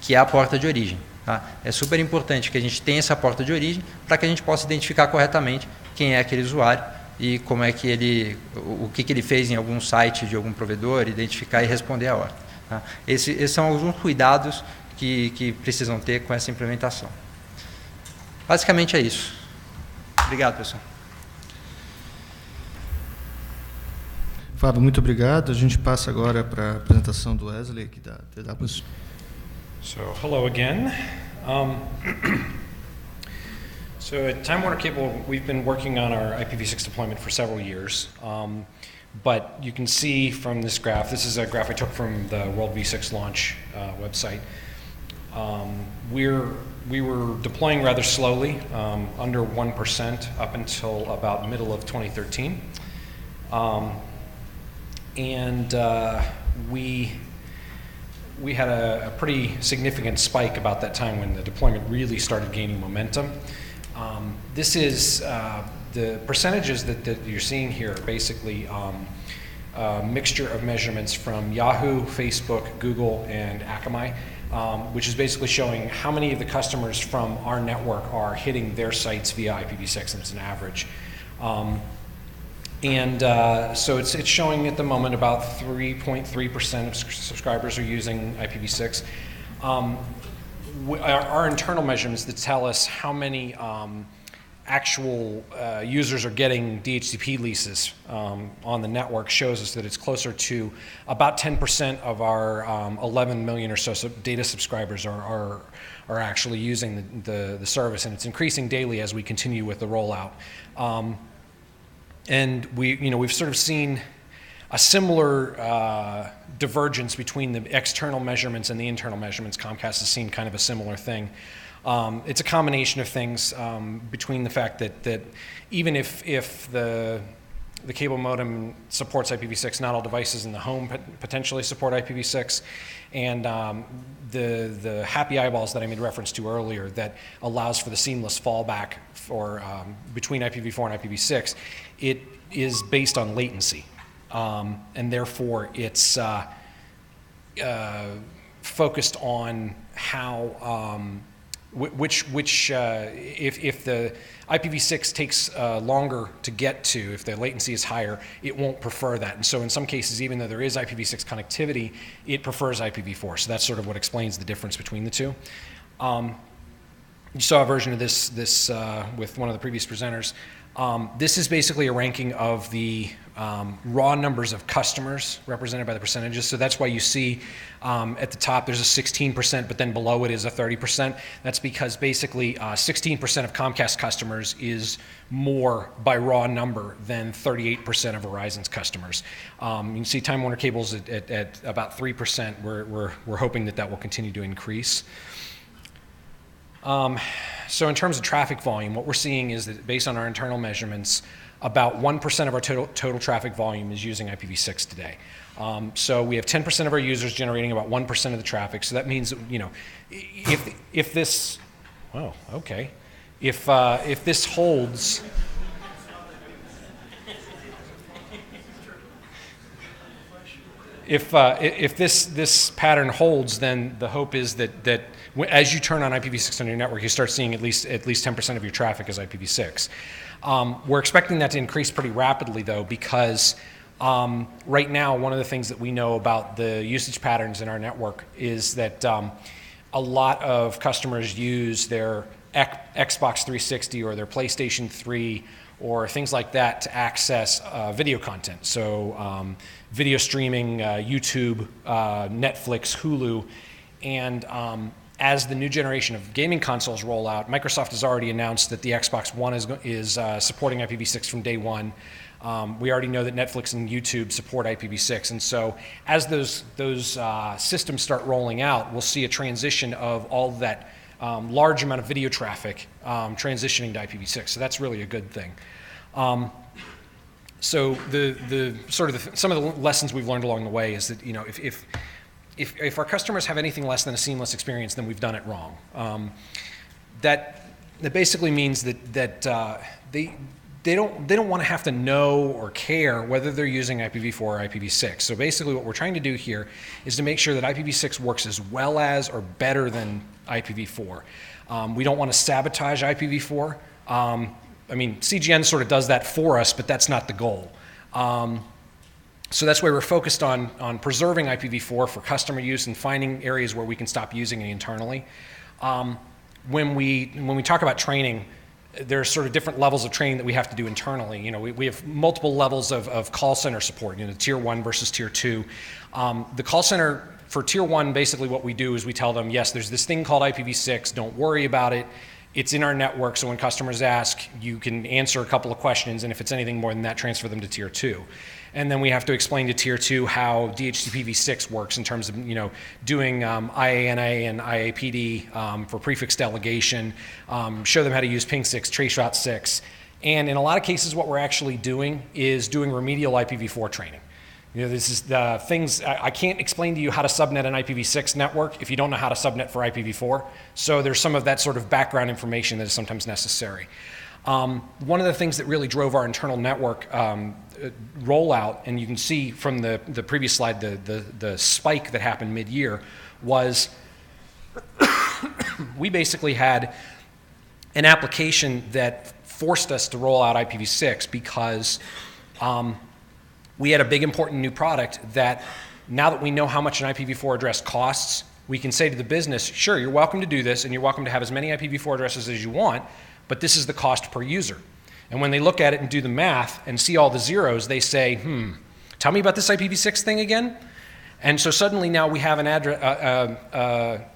S4: que é a porta de origem. Tá? É super importante que a gente tenha essa porta de origem para que a gente possa identificar corretamente quem é aquele usuário e como é que o que ele fez em algum site de algum provedor, identificar e responder a ordem. Tá? Esses são alguns cuidados que precisam ter com essa implementação. Basicamente é isso. Obrigado, pessoal.
S2: Fábio, muito obrigado. A gente passa agora para a apresentação do Wesley, aqui da TWS.
S5: So, hello again. So at Time Warner Cable, we've been working on our IPv6 deployment for several years. But you can see from this graph, this is a graph I took from the World V6 launch website. We were deploying rather slowly, under 1% up until about middle of 2013. We had a pretty significant spike about that time when the deployment really started gaining momentum. This is the percentages that you're seeing here are basically a mixture of measurements from Yahoo, Facebook, Google, and Akamai, which is basically showing how many of the customers from our network are hitting their sites via IPv6, and it's an average. So it's showing at the moment about 3.3% of subscribers are using IPv6. Our internal measurements that tell us how many actual users are getting DHCP leases on the network shows us that it's closer to about 10% of our 11 million or so data subscribers are actually using the service, and it's increasing daily as we continue with the rollout. And we've sort of seen a similar divergence between the external measurements and the internal measurements. Comcast has seen kind of a similar thing. It's a combination of things between the fact that even if the cable modem supports IPv6, not all devices in the home potentially support IPv6, and the happy eyeballs that I made reference to earlier that allows for the seamless fallback for between IPv4 and IPv6, it is based on latency, and therefore it's focused on how if the IPv6 takes longer to get to, if the latency is higher, it won't prefer that. And so in some cases, even though there is IPv6 connectivity, it prefers IPv4. So that's sort of what explains the difference between the two. You saw a version of this with one of the previous presenters. This is basically a ranking of the raw numbers of customers represented by the percentages. So that's why you see at the top there's a 16%, but then below it is a 30%. That's because basically 16% of Comcast customers is more by raw number than 38% of Verizon's customers. You can see Time Warner Cable's at about 3%. We're hoping that will continue to increase. So in terms of traffic volume, what we're seeing is that based on our internal measurements, about 1% of our total traffic volume is using IPv6 today. So we have 10% of our users generating about 1% of the traffic. So that means that, if this, well, okay, if this holds. If this pattern holds, then the hope is that as you turn on IPv6 on your network, you start seeing at least 10% of your traffic as IPv6. We're expecting that to increase pretty rapidly, though, because right now one of the things that we know about the usage patterns in our network is that a lot of customers use their Xbox 360 or their PlayStation 3 or things like that to access video content. So video streaming, YouTube, Netflix, Hulu, and as the new generation of gaming consoles roll out, Microsoft has already announced that the Xbox One is supporting IPv6 from day one. We already know that Netflix and YouTube support IPv6, and so as those systems start rolling out, we'll see a transition of all that large amount of video traffic transitioning to IPv6. So that's really a good thing. So some of the lessons we've learned along the way is that if our customers have anything less than a seamless experience, then we've done it wrong. That basically means that they don't want to have to know or care whether they're using IPv4 or IPv6. So basically what we're trying to do here is to make sure that IPv6 works as well as or better than IPv4. We don't want to sabotage IPv4. I mean, CGN sort of does that for us, but that's not the goal. So that's why we're focused on preserving IPv4 for customer use and finding areas where we can stop using it internally. When we talk about training, there's sort of different levels of training that we have to do internally. We have multiple levels of call center support, tier 1 versus tier 2. The call center for tier 1, basically what we do is we tell them, yes, there's this thing called IPv6, don't worry about it. It's in our network, so when customers ask, you can answer a couple of questions, and if it's anything more than that, transfer them to tier 2. And then we have to explain to tier 2 how DHCPv6 works in terms of doing IANA and IAPD for prefix delegation, show them how to use ping6, traceroute6. And in a lot of cases, what we're actually doing is doing remedial IPv4 training. This is the things, I can't explain to you how to subnet an IPv6 network if you don't know how to subnet for IPv4. So there's some of that sort of background information that is sometimes necessary. One of the things that really drove our internal network rollout, and you can see from the previous slide, the spike that happened mid-year, was we basically had an application that forced us to roll out IPv6 because we had a big important new product that now that we know how much an IPv4 address costs, we can say to the business, sure, you're welcome to do this and you're welcome to have as many IPv4 addresses as you want, but this is the cost per user. And when they look at it and do the math and see all the zeros, they say, tell me about this IPv6 thing again? And so suddenly now we have an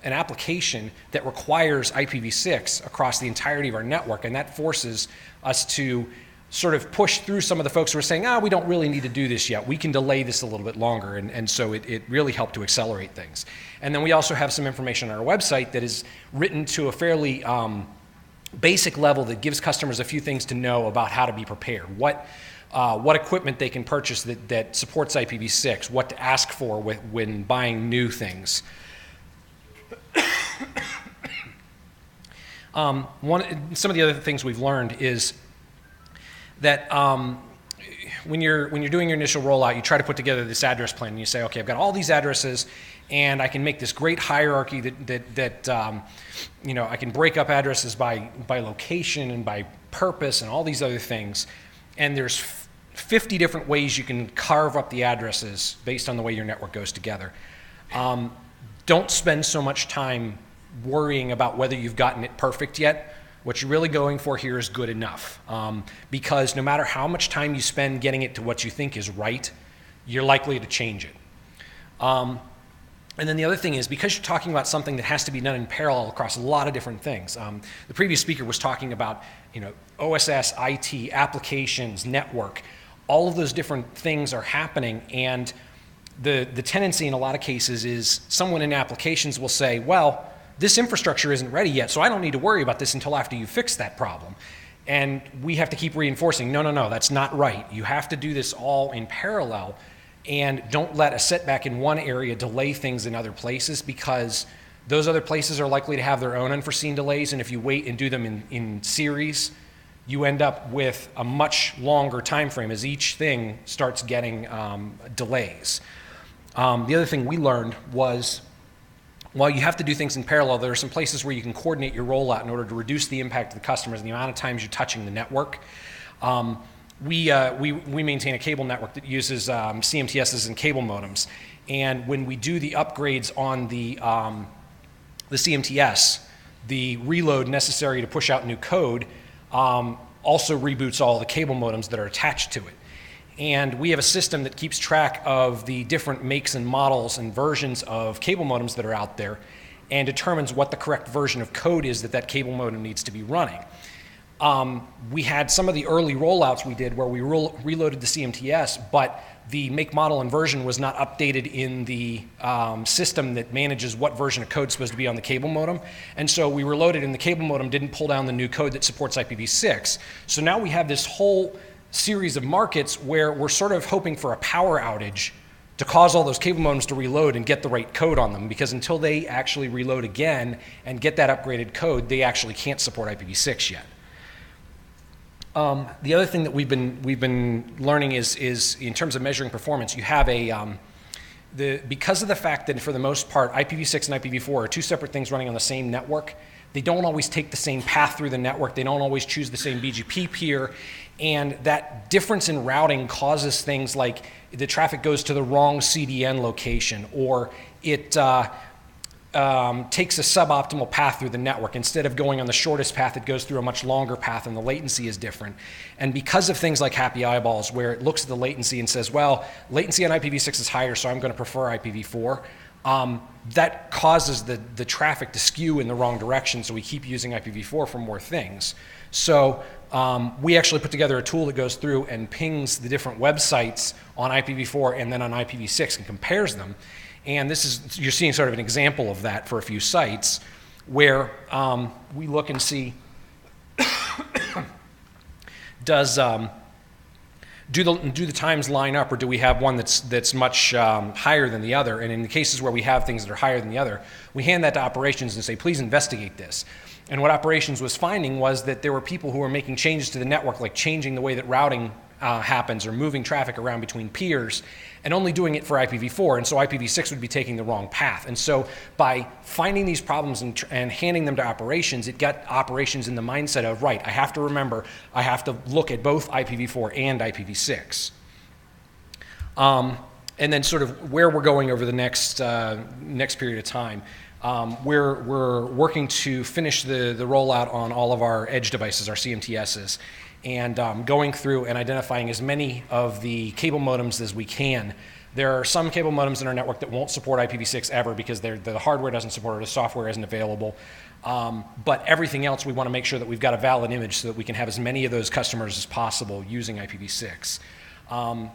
S5: application that requires IPv6 across the entirety of our network, and that forces us to sort of push through some of the folks who are saying, we don't really need to do this yet. We can delay this a little bit longer. And so it really helped to accelerate things. And then we also have some information on our website that is written to a fairly basic level that gives customers a few things to know about how to be prepared. What equipment they can purchase that supports IPv6, what to ask for when buying new things. Some of the other things we've learned is that when you're doing your initial rollout, you try to put together this address plan, and you say, okay, I've got all these addresses, and I can make this great hierarchy that I can break up addresses by location and by purpose and all these other things. And there's 50 different ways you can carve up the addresses based on the way your network goes together. Don't spend so much time worrying about whether you've gotten it perfect yet. What you're really going for here is good enough, because no matter how much time you spend getting it to what you think is right, you're likely to change it. And then the other thing is, because you're talking about something that has to be done in parallel across a lot of different things. The previous speaker was talking about OSS, IT, applications, network. All of those different things are happening, and the tendency in a lot of cases is someone in applications will say, well, this infrastructure isn't ready yet, so I don't need to worry about this until after you fix that problem. And we have to keep reinforcing, no, that's not right. You have to do this all in parallel, and don't let a setback in one area delay things in other places, because those other places are likely to have their own unforeseen delays, and if you wait and do them in series, you end up with a much longer time frame as each thing starts getting delays. The other thing we learned was, while you have to do things in parallel, there are some places where you can coordinate your rollout in order to reduce the impact to the customers and the amount of times you're touching the network. We maintain a cable network that uses CMTSs and cable modems, and when we do the upgrades on the CMTS, the reload necessary to push out new code also reboots all the cable modems that are attached to it. And we have a system that keeps track of the different makes and models and versions of cable modems that are out there and determines what the correct version of code is that cable modem needs to be running. we had some of the early rollouts we did where we reloaded the CMTS, but the make, model, and version was not updated in the system that manages what version of code is supposed to be on the cable modem. And so we reloaded, and the cable modem didn't pull down the new code that supports IPv6. So now we have this whole series of markets where we're sort of hoping for a power outage to cause all those cable modems to reload and get the right code on them, because until they actually reload again and get that upgraded code, they actually can't support IPv6 yet. The other thing that we've been learning is in terms of measuring performance, you have because of the fact that for the most part IPv6 and IPv4 are two separate things running on the same network, they don't always take the same path through the network, they don't always choose the same BGP peer, and that difference in routing causes things like the traffic goes to the wrong CDN location, or it takes a suboptimal path through the network. Instead of going on the shortest path, it goes through a much longer path, and the latency is different. And because of things like happy eyeballs, where it looks at the latency and says, well, latency on IPv6 is higher, so I'm going to prefer IPv4, that causes the traffic to skew in the wrong direction, so we keep using IPv4 for more things. So we actually put together a tool that goes through and pings the different websites on IPv4 and then on IPv6 and compares them. And you're seeing sort of an example of that for a few sites where we look and see, do the times line up, or do we have one that's much higher than the other? And in the cases where we have things that are higher than the other, we hand that to operations and say, please investigate this. And what operations was finding was that there were people who were making changes to the network, like changing the way that routing happens or moving traffic around between peers, and only doing it for IPv4, and so IPv6 would be taking the wrong path. And so by finding these problems and handing them to operations, it got operations in the mindset of, right, I have to remember, I have to look at both IPv4 and IPv6. And then sort of where we're going over the next period of time. We're working to finish the rollout on all of our edge devices, our CMTSs, and going through and identifying as many of the cable modems as we can. There are some cable modems in our network that won't support IPv6 ever because the hardware doesn't support it, the software isn't available. But everything else, we want to make sure that we've got a valid image so that we can have as many of those customers as possible using IPv6.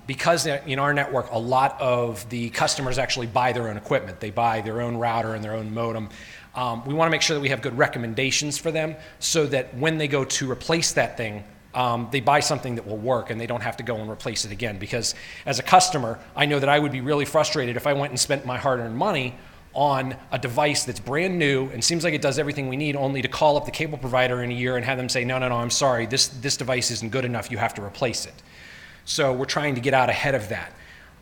S5: Because in our network, a lot of the customers actually buy their own equipment. They buy their own router and their own modem. We want to make sure that we have good recommendations for them so that when they go to replace that thing, they buy something that will work and they don't have to go and replace it again. Because as a customer, I know that I would be really frustrated if I went and spent my hard-earned money on a device that's brand new and seems like it does everything we need, only to call up the cable provider in a year and have them say, no, I'm sorry, this device isn't good enough, you have to replace it. So we're trying to get out ahead of that.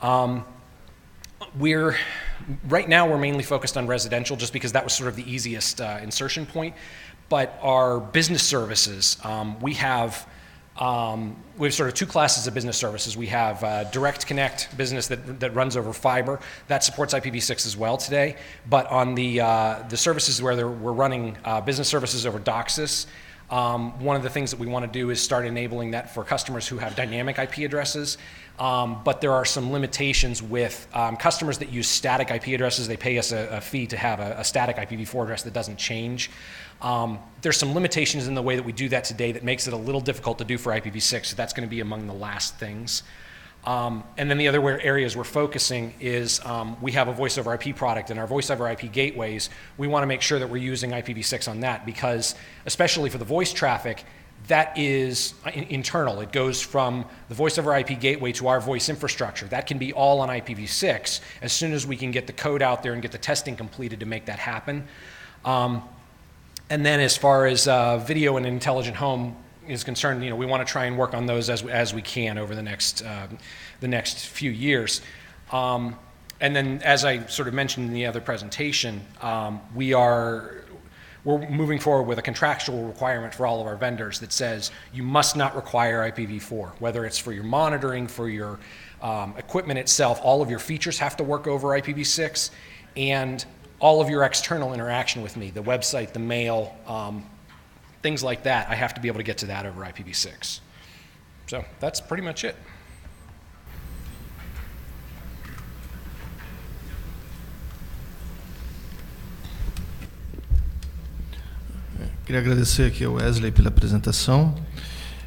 S5: Right now we're mainly focused on residential just because that was sort of the easiest insertion point. But our business services, we have sort of two classes of business services. We have Direct Connect business that runs over fiber. That supports IPv6 as well today. But on the services where we're running business services over DOCSIS, one of the things that we want to do is start enabling that for customers who have dynamic IP addresses. But there are some limitations with customers that use static IP addresses. They pay us a fee to have a static IPv4 address that doesn't change. There's some limitations in the way that we do that today that makes it a little difficult to do for IPv6, so that's going to be among the last things. And then the other areas we're focusing is we have a voice over IP product, and our voice over IP gateways, we want to make sure that we're using IPv6 on that because, especially for the voice traffic, that is internal. It goes from the voice over IP gateway to our voice infrastructure. That can be all on IPv6 as soon as we can get the code out there and get the testing completed to make that happen. And then as far as video and intelligent home is concerned, we want to try and work on those as we can over the next few years. And then, as I sort of mentioned in the other presentation, we're moving forward with a contractual requirement for all of our vendors that says you must not require IPv4, whether it's for your monitoring, for your equipment itself. All of your features have to work over IPv6, and all of your external interaction with me, the website, the mail, things like that, I have to be able to get to that over IPv6. So that's pretty much it.
S2: Queria agradecer aqui ao Wesley pela apresentação.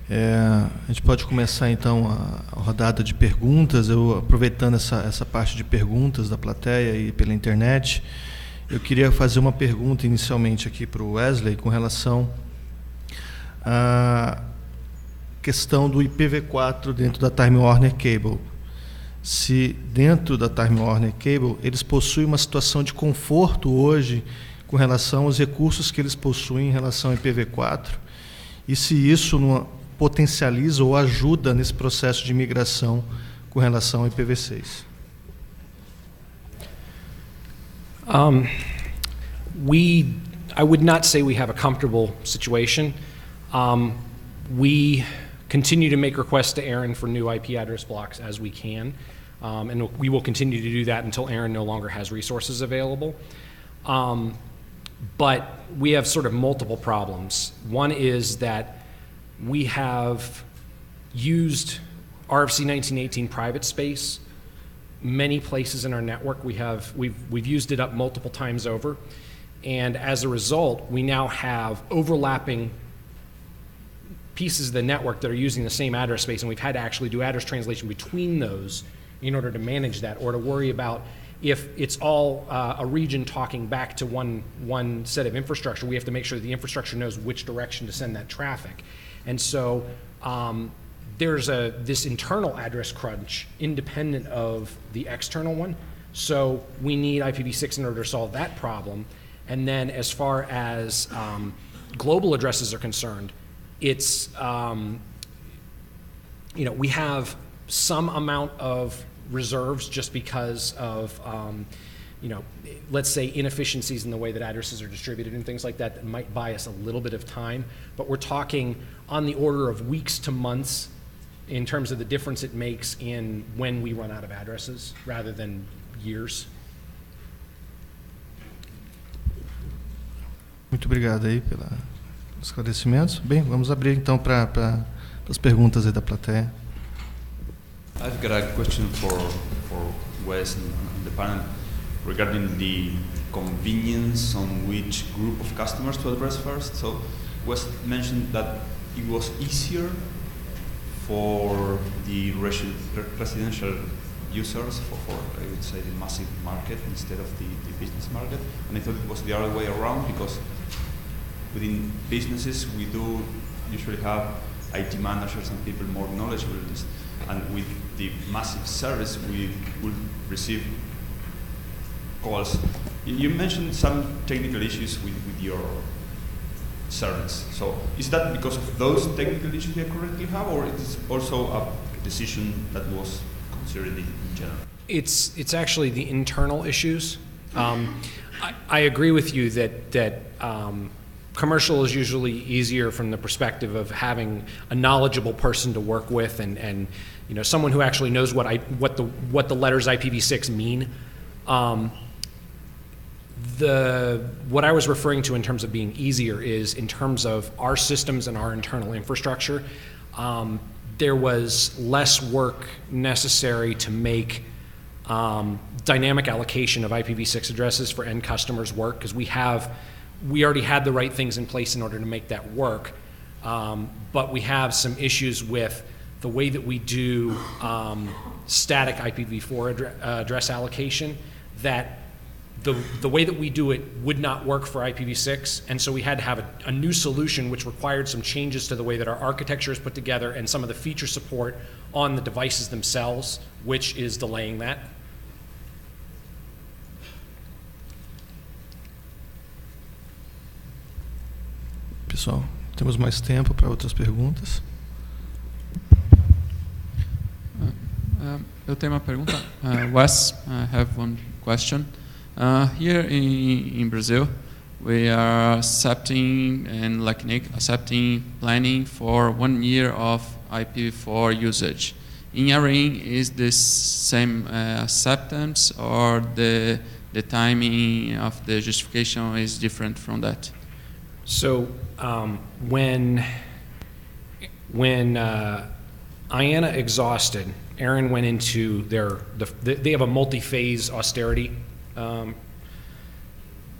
S2: A gente pode começar então a rodada de perguntas. Eu, aproveitando essa parte de perguntas da plateia e pela internet, eu queria fazer uma pergunta inicialmente aqui para o Wesley com relação à questão do IPv4 dentro da Time Warner Cable. Se dentro da Time Warner Cable eles possuem uma situação de conforto hoje com relação aos recursos que eles possuem em relação ao IPv4, e se isso potencializa ou ajuda nesse processo de migração com relação ao IPv6.
S5: I would not say we have a comfortable situation. We continue to make requests to Aaron for new IP address blocks as we can, and we will continue to do that until Aaron no longer has resources available. But we have sort of multiple problems. One is that we have used RFC 1918 private space many places in our network. We've used it up multiple times over, and as a result, we now have overlapping pieces of the network that are using the same address space, and we've had to actually do address translation between those in order to manage that, or to worry about if it's all a region talking back to one set of infrastructure. We have to make sure the infrastructure knows which direction to send that traffic. And so there's this internal address crunch independent of the external one. So we need IPv6 in order to solve that problem. And then as far as global addresses are concerned, it's, we have some amount of reserves just because of, let's say inefficiencies in the way that addresses are distributed and things like that that might buy us a little bit of time. But we're talking on the order of weeks to months in terms of the difference it makes in when we run out of addresses rather than years.
S2: Muito obrigado aí pelos esclarecimentos. Bem, vamos abrir então para as perguntas aí da plateia.
S6: I've got a question for Wes and the panel regarding the convenience on which group of customers to address first. So Wes mentioned that it was easier for the residential users for I would say the massive market instead of the business market, and I thought it was the other way around, because within businesses we do usually have IT managers and people more knowledgeable in this, and with the massive service we will receive calls. You mentioned some technical issues with your service. So is that because of those technical issues you currently have, or it is also a decision that was considered in general?
S5: It's actually the internal issues. I agree with you that commercial is usually easier from the perspective of having a knowledgeable person to work with, and someone who actually knows what the letters IPv6 mean. What I was referring to in terms of being easier is in terms of our systems and our internal infrastructure. There was less work necessary to make dynamic allocation of IPv6 addresses for end customers work, because we already had the right things in place in order to make that work. But we have some issues with the way that we do static IPv4 address allocation, that the way that we do it would not work for IPv6, and so we had to have a new solution which required some changes to the way that our architecture is put together and some of the feature support on the devices themselves, which is delaying that.
S2: Pessoal, temos mais tempo para outras perguntas.
S7: Eu tenho uma pergunta. Wes, I have one question. Here in Brazil, we are accepting, and like Nick, accepting planning for 1 year of IPv4 usage. In ARIN, is this same acceptance, or the timing of the justification is different from that?
S5: So when IANA exhausted, Aaron went into they have a multi-phase austerity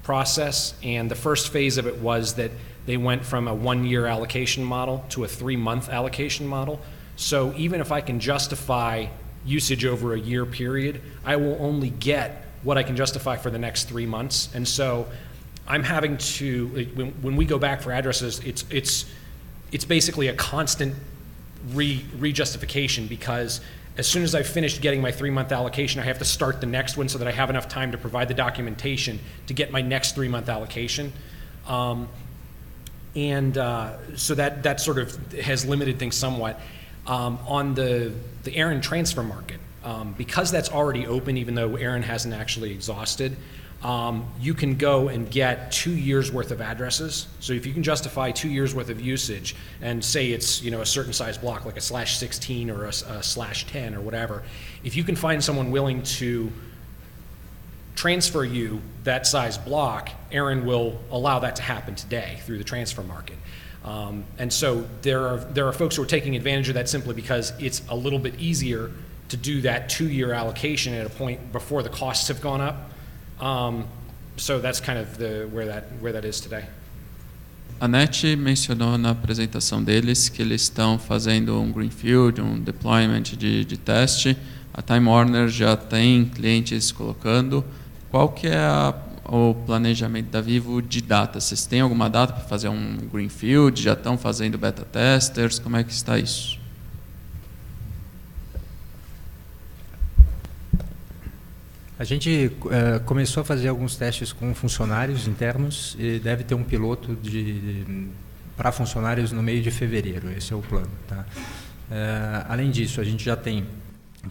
S5: process, and the first phase of it was that they went from a 1-year allocation model to a 3-month allocation model. So even if I can justify usage over a year period, I will only get what I can justify for the next 3 months. And so I'm having to, when we go back for addresses, it's basically a constant re-justification, because as soon as I've finished getting my 3-month allocation, I have to start the next one so that I have enough time to provide the documentation to get my next 3-month allocation. So that sort of has limited things somewhat. On the ARIN transfer market, because that's already open, even though ARIN hasn't actually exhausted, you can go and get 2 years worth of addresses. So if you can justify 2 years worth of usage and say it's, a certain size block, like a /16 or a /10 or whatever, if you can find someone willing to transfer you that size block, ARIN will allow that to happen today through the transfer market. And so there are folks who are taking advantage of that simply because it's a little bit easier to do that 2-year allocation at a point before the costs have gone up. So that's kind of where that is today.
S7: A NET mencionou na apresentação deles que eles estão fazendo um greenfield, um deployment de teste. A Time Warner já tem clientes colocando. Qual que é o planejamento da Vivo de data? Vocês têm alguma data para fazer um greenfield? Já estão fazendo beta testers? Como é que está isso?
S8: A gente começou a fazer alguns testes com funcionários internos e deve ter um piloto para funcionários no meio de fevereiro. Esse é o plano. Tá? Além disso, a gente já tem,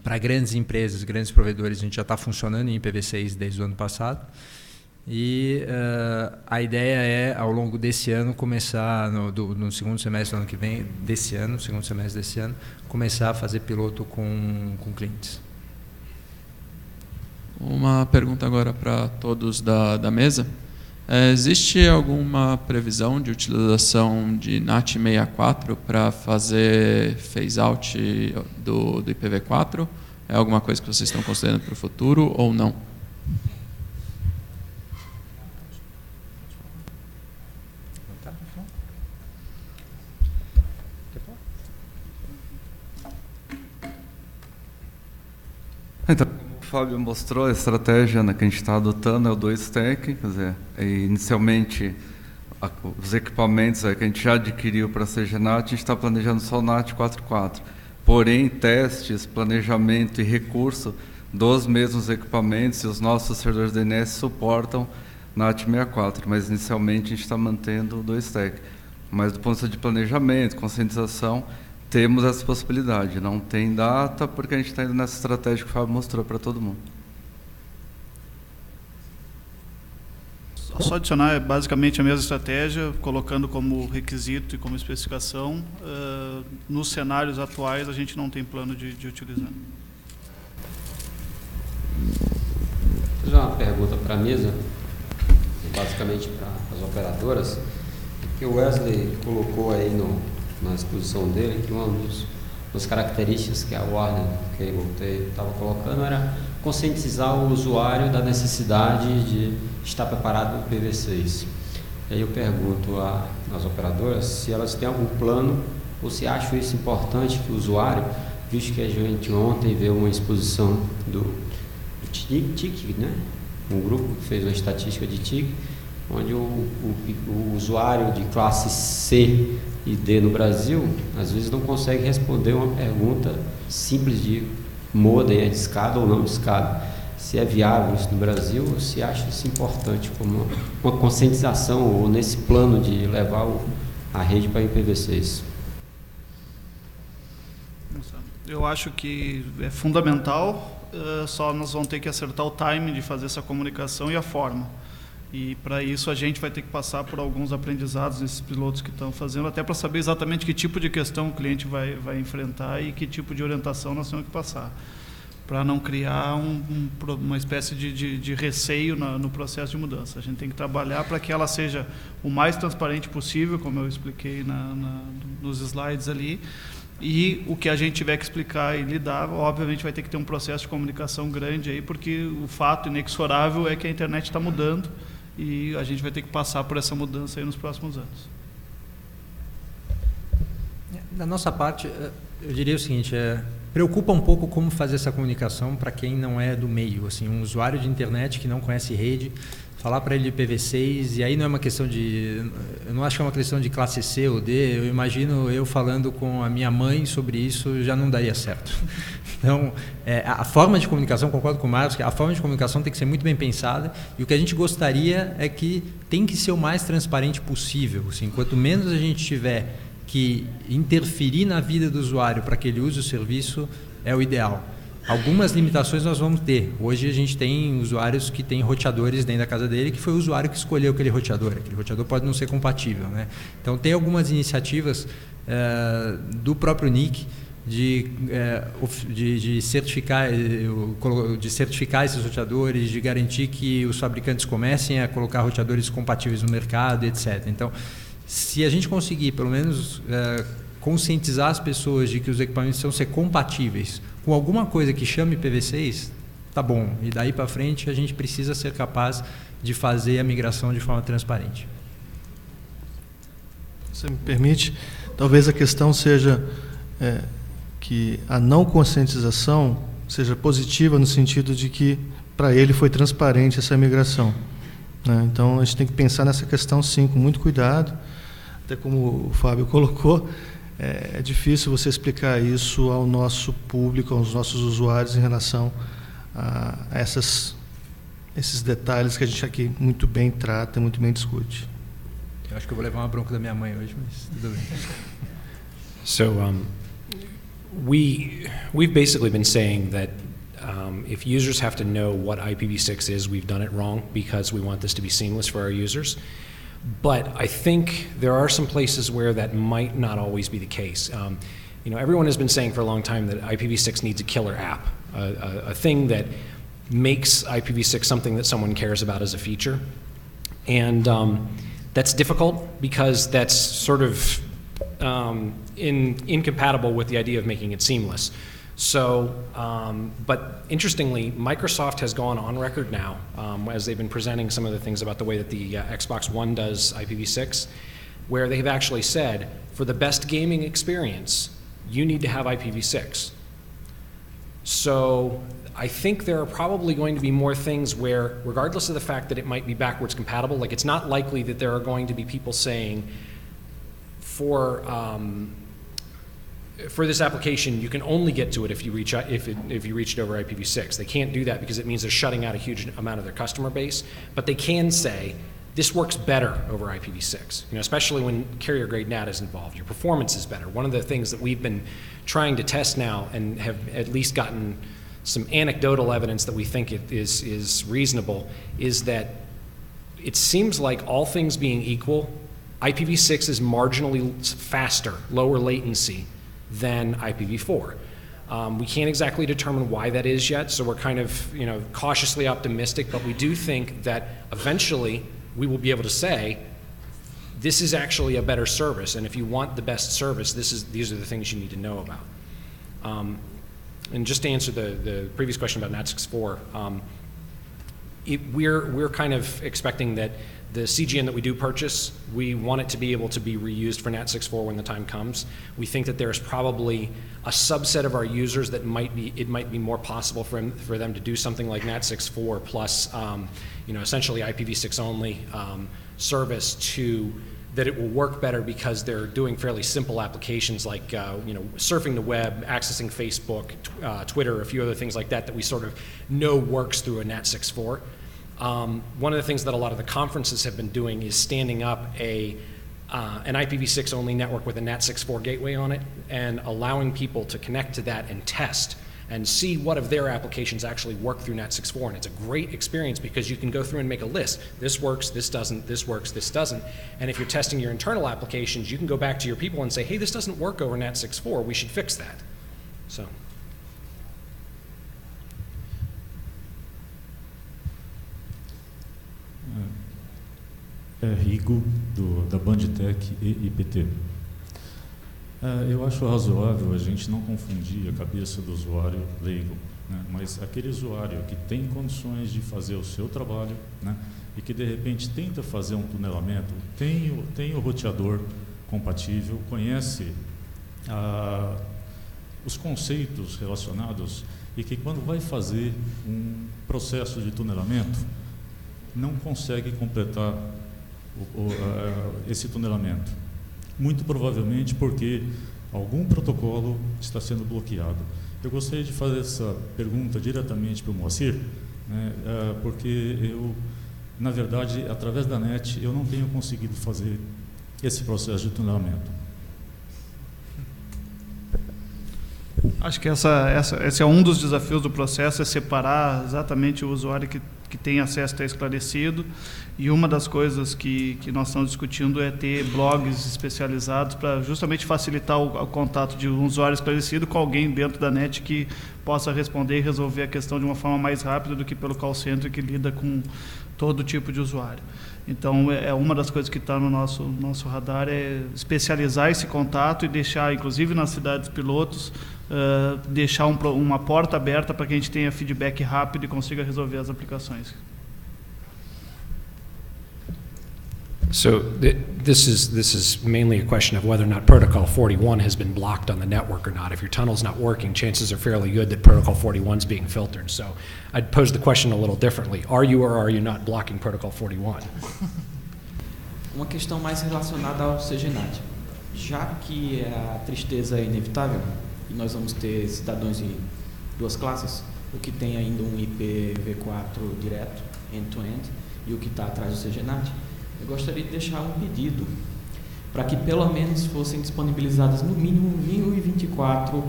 S8: para grandes empresas, grandes provedores, a gente já está funcionando em IPv6 desde o ano passado. E a ideia é, ao longo desse ano, começar, no segundo semestre do ano que vem, segundo semestre desse ano, começar a fazer piloto com clientes.
S7: Uma pergunta agora para todos da mesa. Existe alguma previsão de utilização de NAT64 para fazer phase-out do IPv4? É alguma coisa que vocês estão considerando para o futuro ou não?
S9: Então, o Fábio mostrou, a estratégia que a gente está adotando é o 2-stack, quer dizer, inicialmente os equipamentos que a gente já adquiriu para ser GNAT, a gente está planejando só o NAT 4.4. Porém, testes, planejamento e recurso dos mesmos equipamentos e os nossos servidores DNS suportam NAT 64, mas inicialmente a gente está mantendo o 2-stack. Mas do ponto de vista de planejamento, conscientização, temos essa possibilidade. Não tem data porque a gente está indo nessa estratégia que o Fábio mostrou para todo mundo.
S3: Só adicionar, é basicamente a mesma estratégia, colocando como requisito e como especificação. Nos cenários atuais, a gente não tem plano de utilizar.
S10: Vou fazer uma pergunta para a mesa, basicamente para as operadoras, que o Wesley colocou aí na exposição dele, que uma das características que a Warner Cable estava colocando era conscientizar o usuário da necessidade de estar preparado para o IPv6. E aí eu pergunto às operadoras se elas têm algum plano ou se acham isso importante que o usuário, visto que a gente ontem viu uma exposição do TIC, né? Um grupo que fez uma estatística de TIC, onde o usuário de classe C e D no Brasil, às vezes não consegue responder uma pergunta simples de modem é discado ou não discado. Se é viável isso no Brasil, ou se acha isso importante como uma conscientização ou nesse plano de levar a rede para IPv6?
S3: Eu acho que é fundamental, só nós vamos ter que acertar o timing de fazer essa comunicação e a forma. E para isso a gente vai ter que passar por alguns aprendizados nesses pilotos que estão fazendo, até para saber exatamente que tipo de questão o cliente vai enfrentar e que tipo de orientação nós temos que passar, para não criar uma espécie de receio no processo de mudança. A gente tem que trabalhar para que ela seja o mais transparente possível, como eu expliquei nos slides ali, e o que a gente tiver que explicar e lidar, obviamente vai ter que ter um processo de comunicação grande aí, porque o fato inexorável é que a internet está mudando, e a gente vai ter que passar por essa mudança aí nos próximos anos.
S8: Da nossa parte, eu diria o seguinte, preocupa um pouco como fazer essa comunicação para quem não é do meio, assim, um usuário de internet que não conhece rede, falar para ele de IPv6, e aí não é uma questão eu não acho que é uma questão de classe C ou D, eu imagino eu falando com a minha mãe sobre isso, já não daria certo. Então, a forma de comunicação, concordo com o Marcos, que a forma de comunicação tem que ser muito bem pensada, e o que a gente gostaria é que tem que ser o mais transparente possível, assim, quanto menos a gente tiver que interferir na vida do usuário para que ele use o serviço, é o ideal. Algumas limitações nós vamos ter. Hoje a gente tem usuários que têm roteadores dentro da casa dele, que foi o usuário que escolheu aquele roteador. Aquele roteador pode não ser compatível, né? Então tem algumas iniciativas do próprio NIC de certificar esses roteadores, de garantir que os fabricantes comecem a colocar roteadores compatíveis no mercado, etc. Então, se a gente conseguir, pelo menos, conscientizar as pessoas de que os equipamentos precisam ser compatíveis com alguma coisa que chame IPv6, tá bom. E daí para frente a gente precisa ser capaz de fazer a migração de forma transparente.
S2: Se me permite, talvez a questão seja que a não conscientização seja positiva no sentido de que para ele foi transparente essa migração, né? Então a gente tem que pensar nessa questão sim, com muito cuidado. Até como o Fábio colocou, é difícil você explicar isso ao nosso público, aos nossos usuários em relação a esses detalhes que a gente aqui muito bem trata, muito bem discute.
S8: Eu acho que eu vou levar uma bronca da minha mãe hoje, mas tudo bem.
S5: So we've basically been saying that if users have to know what IPv6 is, we've done it wrong because we want this to be seamless for our users. But I think there are some places where that might not always be the case. Everyone has been saying for a long time that IPv6 needs a killer app, a thing that makes IPv6 something that someone cares about as a feature. And that's difficult because that's sort of incompatible with the idea of making it seamless. So, but interestingly, Microsoft has gone on record now, as they've been presenting some of the things about the way that the Xbox One does IPv6, where they've actually said, for the best gaming experience, you need to have IPv6. So I think there are probably going to be more things where, regardless of the fact that it might be backwards compatible, like it's not likely that there are going to be people saying, for this application, you can only get to it if you reach if you reach it over IPv6. They can't do that because it means they're shutting out a huge amount of their customer base. But they can say this works better over IPv6. Especially when carrier grade NAT is involved, your performance is better. One of the things that we've been trying to test now and have at least gotten some anecdotal evidence that we think it is reasonable is that it seems like, all things being equal, IPv6 is marginally faster, lower latency than IPv4. We can't exactly determine why that is yet, so we're kind of cautiously optimistic, but we do think that eventually we will be able to say, this is actually a better service, and if you want the best service, these are the things you need to know about. And just to answer the previous question about NAT64, we're kind of expecting that the CGN that we do purchase, we want it to be able to be reused for NAT64 when the time comes. We think that there's probably a subset of our users that it might be more possible for them to do something like NAT64 plus, essentially IPv6 only service that it will work better because they're doing fairly simple applications like surfing the web, accessing Facebook, Twitter, a few other things like that we sort of know works through a NAT64. One of the things that a lot of the conferences have been doing is standing up an IPv6 only network with a NAT64 gateway on it and allowing people to connect to that and test and see what of their applications actually work through NAT64. And it's a great experience because you can go through and make a list. This works, this doesn't, this works, this doesn't. And if you're testing your internal applications, you can go back to your people and say, hey, this doesn't work over NAT64, we should fix that. So.
S11: Rigo, da Bandtech e IPT. Eu acho razoável a gente não confundir a cabeça do usuário leigo, né? Mas aquele usuário que tem condições de fazer o seu trabalho, né? E que de repente tenta fazer um tunelamento, tem o roteador compatível, conhece os conceitos relacionados e que quando vai fazer um processo de tunelamento, não consegue completar esse tunelamento. Muito provavelmente porque algum protocolo está sendo bloqueado. Eu gostaria de fazer essa pergunta diretamente para o Moacir, né, porque eu, na verdade, através da NET, eu não tenho conseguido fazer esse processo de tunelamento.
S3: Acho que esse é um dos desafios do processo, é separar exatamente o usuário que tem acesso, está esclarecido, e uma das coisas que nós estamos discutindo é ter blogs especializados para justamente facilitar o contato de um usuário esclarecido com alguém dentro da NET que possa responder e resolver a questão de uma forma mais rápida do que pelo call center que lida com todo tipo de usuário. Então, é uma das coisas que está no nosso radar, é especializar esse contato e deixar, inclusive nas cidades pilotos, deixar uma porta aberta para que a gente tenha feedback rápido e consiga resolver as aplicações.
S5: So this is mainly a question of whether or not Protocol 41 has been blocked on the network or not. If your tunnel's not working, chances are fairly good that Protocol 41 is being filtered. So I'd pose the question a little differently. Are you or are you not blocking Protocol 41?
S12: Uma questão mais relacionada ao CGNAT. Já que a tristeza é inevitável e nós vamos ter cidadãos em duas classes, o que tem ainda um IPv4 direto, end-to-end, e o que está atrás do CGNAT, eu gostaria de deixar um pedido para que pelo menos fossem disponibilizadas no mínimo 1024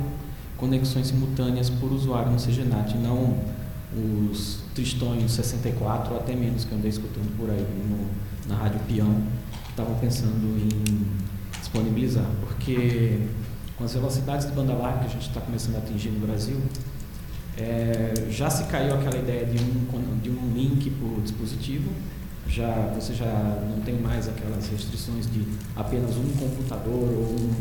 S12: conexões simultâneas por usuário no CGNAT, não os tristonhos 64 ou até menos que eu andei escutando por aí na Rádio Peão, que estavam pensando em disponibilizar, porque com as velocidades de banda larga que a gente está começando a atingir no Brasil, já se caiu aquela ideia de um link por dispositivo. Você já não tem mais aquelas restrições de apenas um computador ou um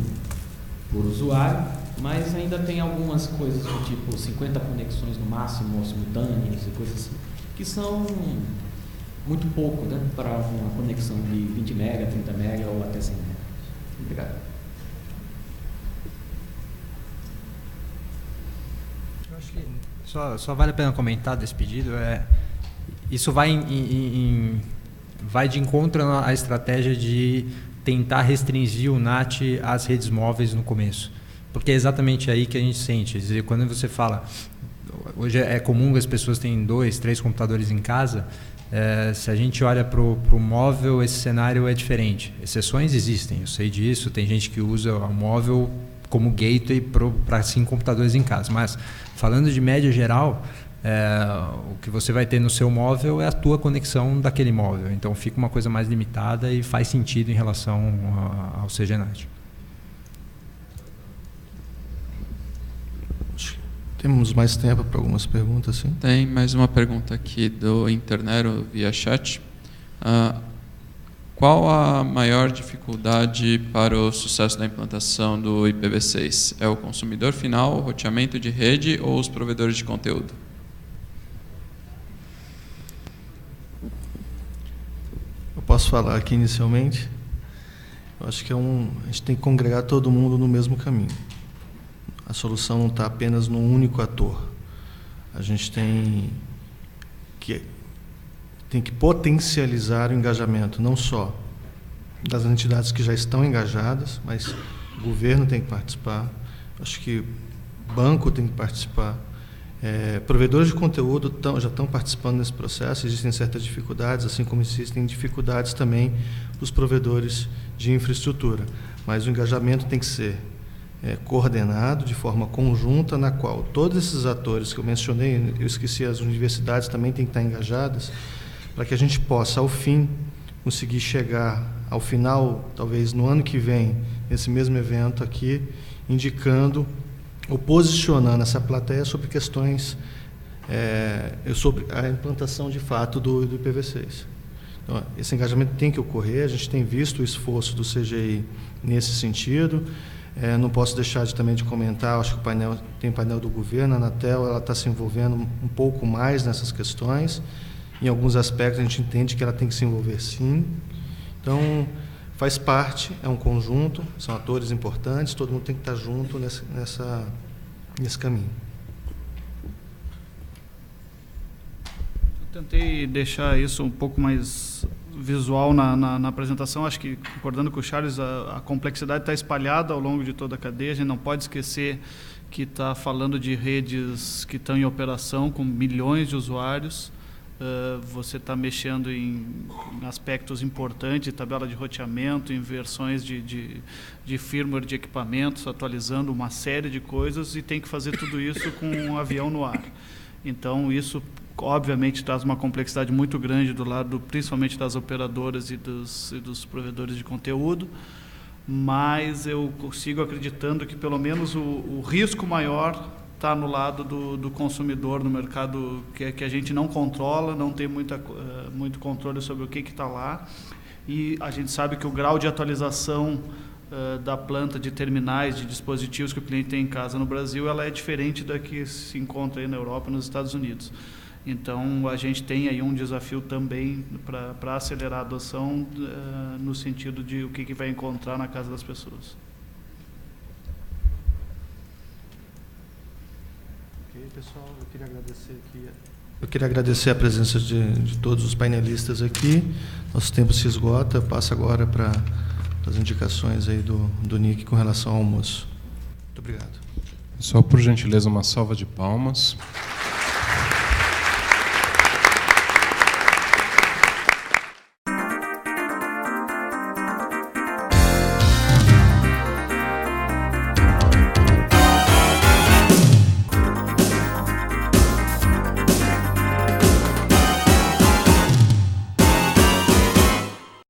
S12: por usuário, mas ainda tem algumas coisas do tipo 50 conexões no máximo, ou simultâneas e coisas assim, que são muito pouco, né, para uma conexão de 20 MB, 30 MB ou até 100 MB. Obrigado.
S8: Eu acho que só vale a pena comentar desse pedido. Isso vai de encontro à estratégia de tentar restringir o NAT às redes móveis no começo, porque é exatamente aí que a gente sente. Quer dizer, quando você fala, hoje é comum que as pessoas tenham 2, 3 computadores em casa, se a gente olha para o móvel, esse cenário é diferente. Exceções existem, eu sei disso, tem gente que usa o móvel como gateway para 5 computadores em casa, mas falando de média geral, o que você vai ter no seu móvel é a tua conexão daquele móvel, então fica uma coisa mais limitada e faz sentido em relação ao CGNAT.
S2: Temos mais tempo para algumas perguntas, sim?
S7: Tem mais uma pergunta aqui do Internero via chat. Qual a maior dificuldade para o sucesso da implantação do IPv6? É o consumidor final, o roteamento de rede ou os provedores de conteúdo?
S2: Eu posso falar aqui inicialmente? Eu acho que a gente tem que congregar todo mundo no mesmo caminho. A solução não está apenas num único ator. A gente tem que potencializar o engajamento, não só das entidades que já estão engajadas, mas o governo tem que participar, acho que o banco tem que participar, provedores de conteúdo já estão participando desse processo, existem certas dificuldades, assim como existem dificuldades também para os provedores de infraestrutura, mas o engajamento tem que ser coordenado de forma conjunta, na qual todos esses atores que eu mencionei, eu esqueci, as universidades também têm que estar engajadas, para que a gente possa, ao fim, conseguir chegar ao final, talvez no ano que vem, nesse mesmo evento aqui, indicando ou posicionando essa plateia sobre questões, sobre a implantação de fato do IPv6. Então, esse engajamento tem que ocorrer, a gente tem visto o esforço do CGI nesse sentido. Não posso deixar também de comentar, acho que tem painel do governo, a Anatel ela está se envolvendo um pouco mais nessas questões. Em alguns aspectos a gente entende que ela tem que se envolver sim. Então, faz parte, é um conjunto, são atores importantes, todo mundo tem que estar junto nesse caminho.
S3: Eu tentei deixar isso um pouco mais visual na apresentação. Acho que, concordando com o Charles, a complexidade está espalhada ao longo de toda a cadeia. A gente não pode esquecer que está falando de redes que estão em operação com milhões de usuários. Você está mexendo em aspectos importantes, de tabela de roteamento, em versões de firmware de equipamentos, atualizando uma série de coisas, e tem que fazer tudo isso com um avião no ar. Então, isso obviamente traz uma complexidade muito grande do lado, principalmente das operadoras e dos provedores de conteúdo, mas eu sigo acreditando que pelo menos o risco maior está no lado do consumidor, no mercado que a gente não controla, não tem muito controle sobre o que está lá, e a gente sabe que o grau de atualização da planta de terminais, de dispositivos que o cliente tem em casa no Brasil, ela é diferente da que se encontra aí na Europa e nos Estados Unidos. Então, a gente tem aí um desafio também para acelerar a adoção no sentido de o que vai encontrar na casa das pessoas.
S2: Ok, pessoal, eu queria agradecer aqui. Eu queria agradecer a presença de todos os painelistas aqui. Nosso tempo se esgota, passa agora para as indicações aí do Nick com relação ao almoço. Muito obrigado.
S1: Só por gentileza uma salva de palmas.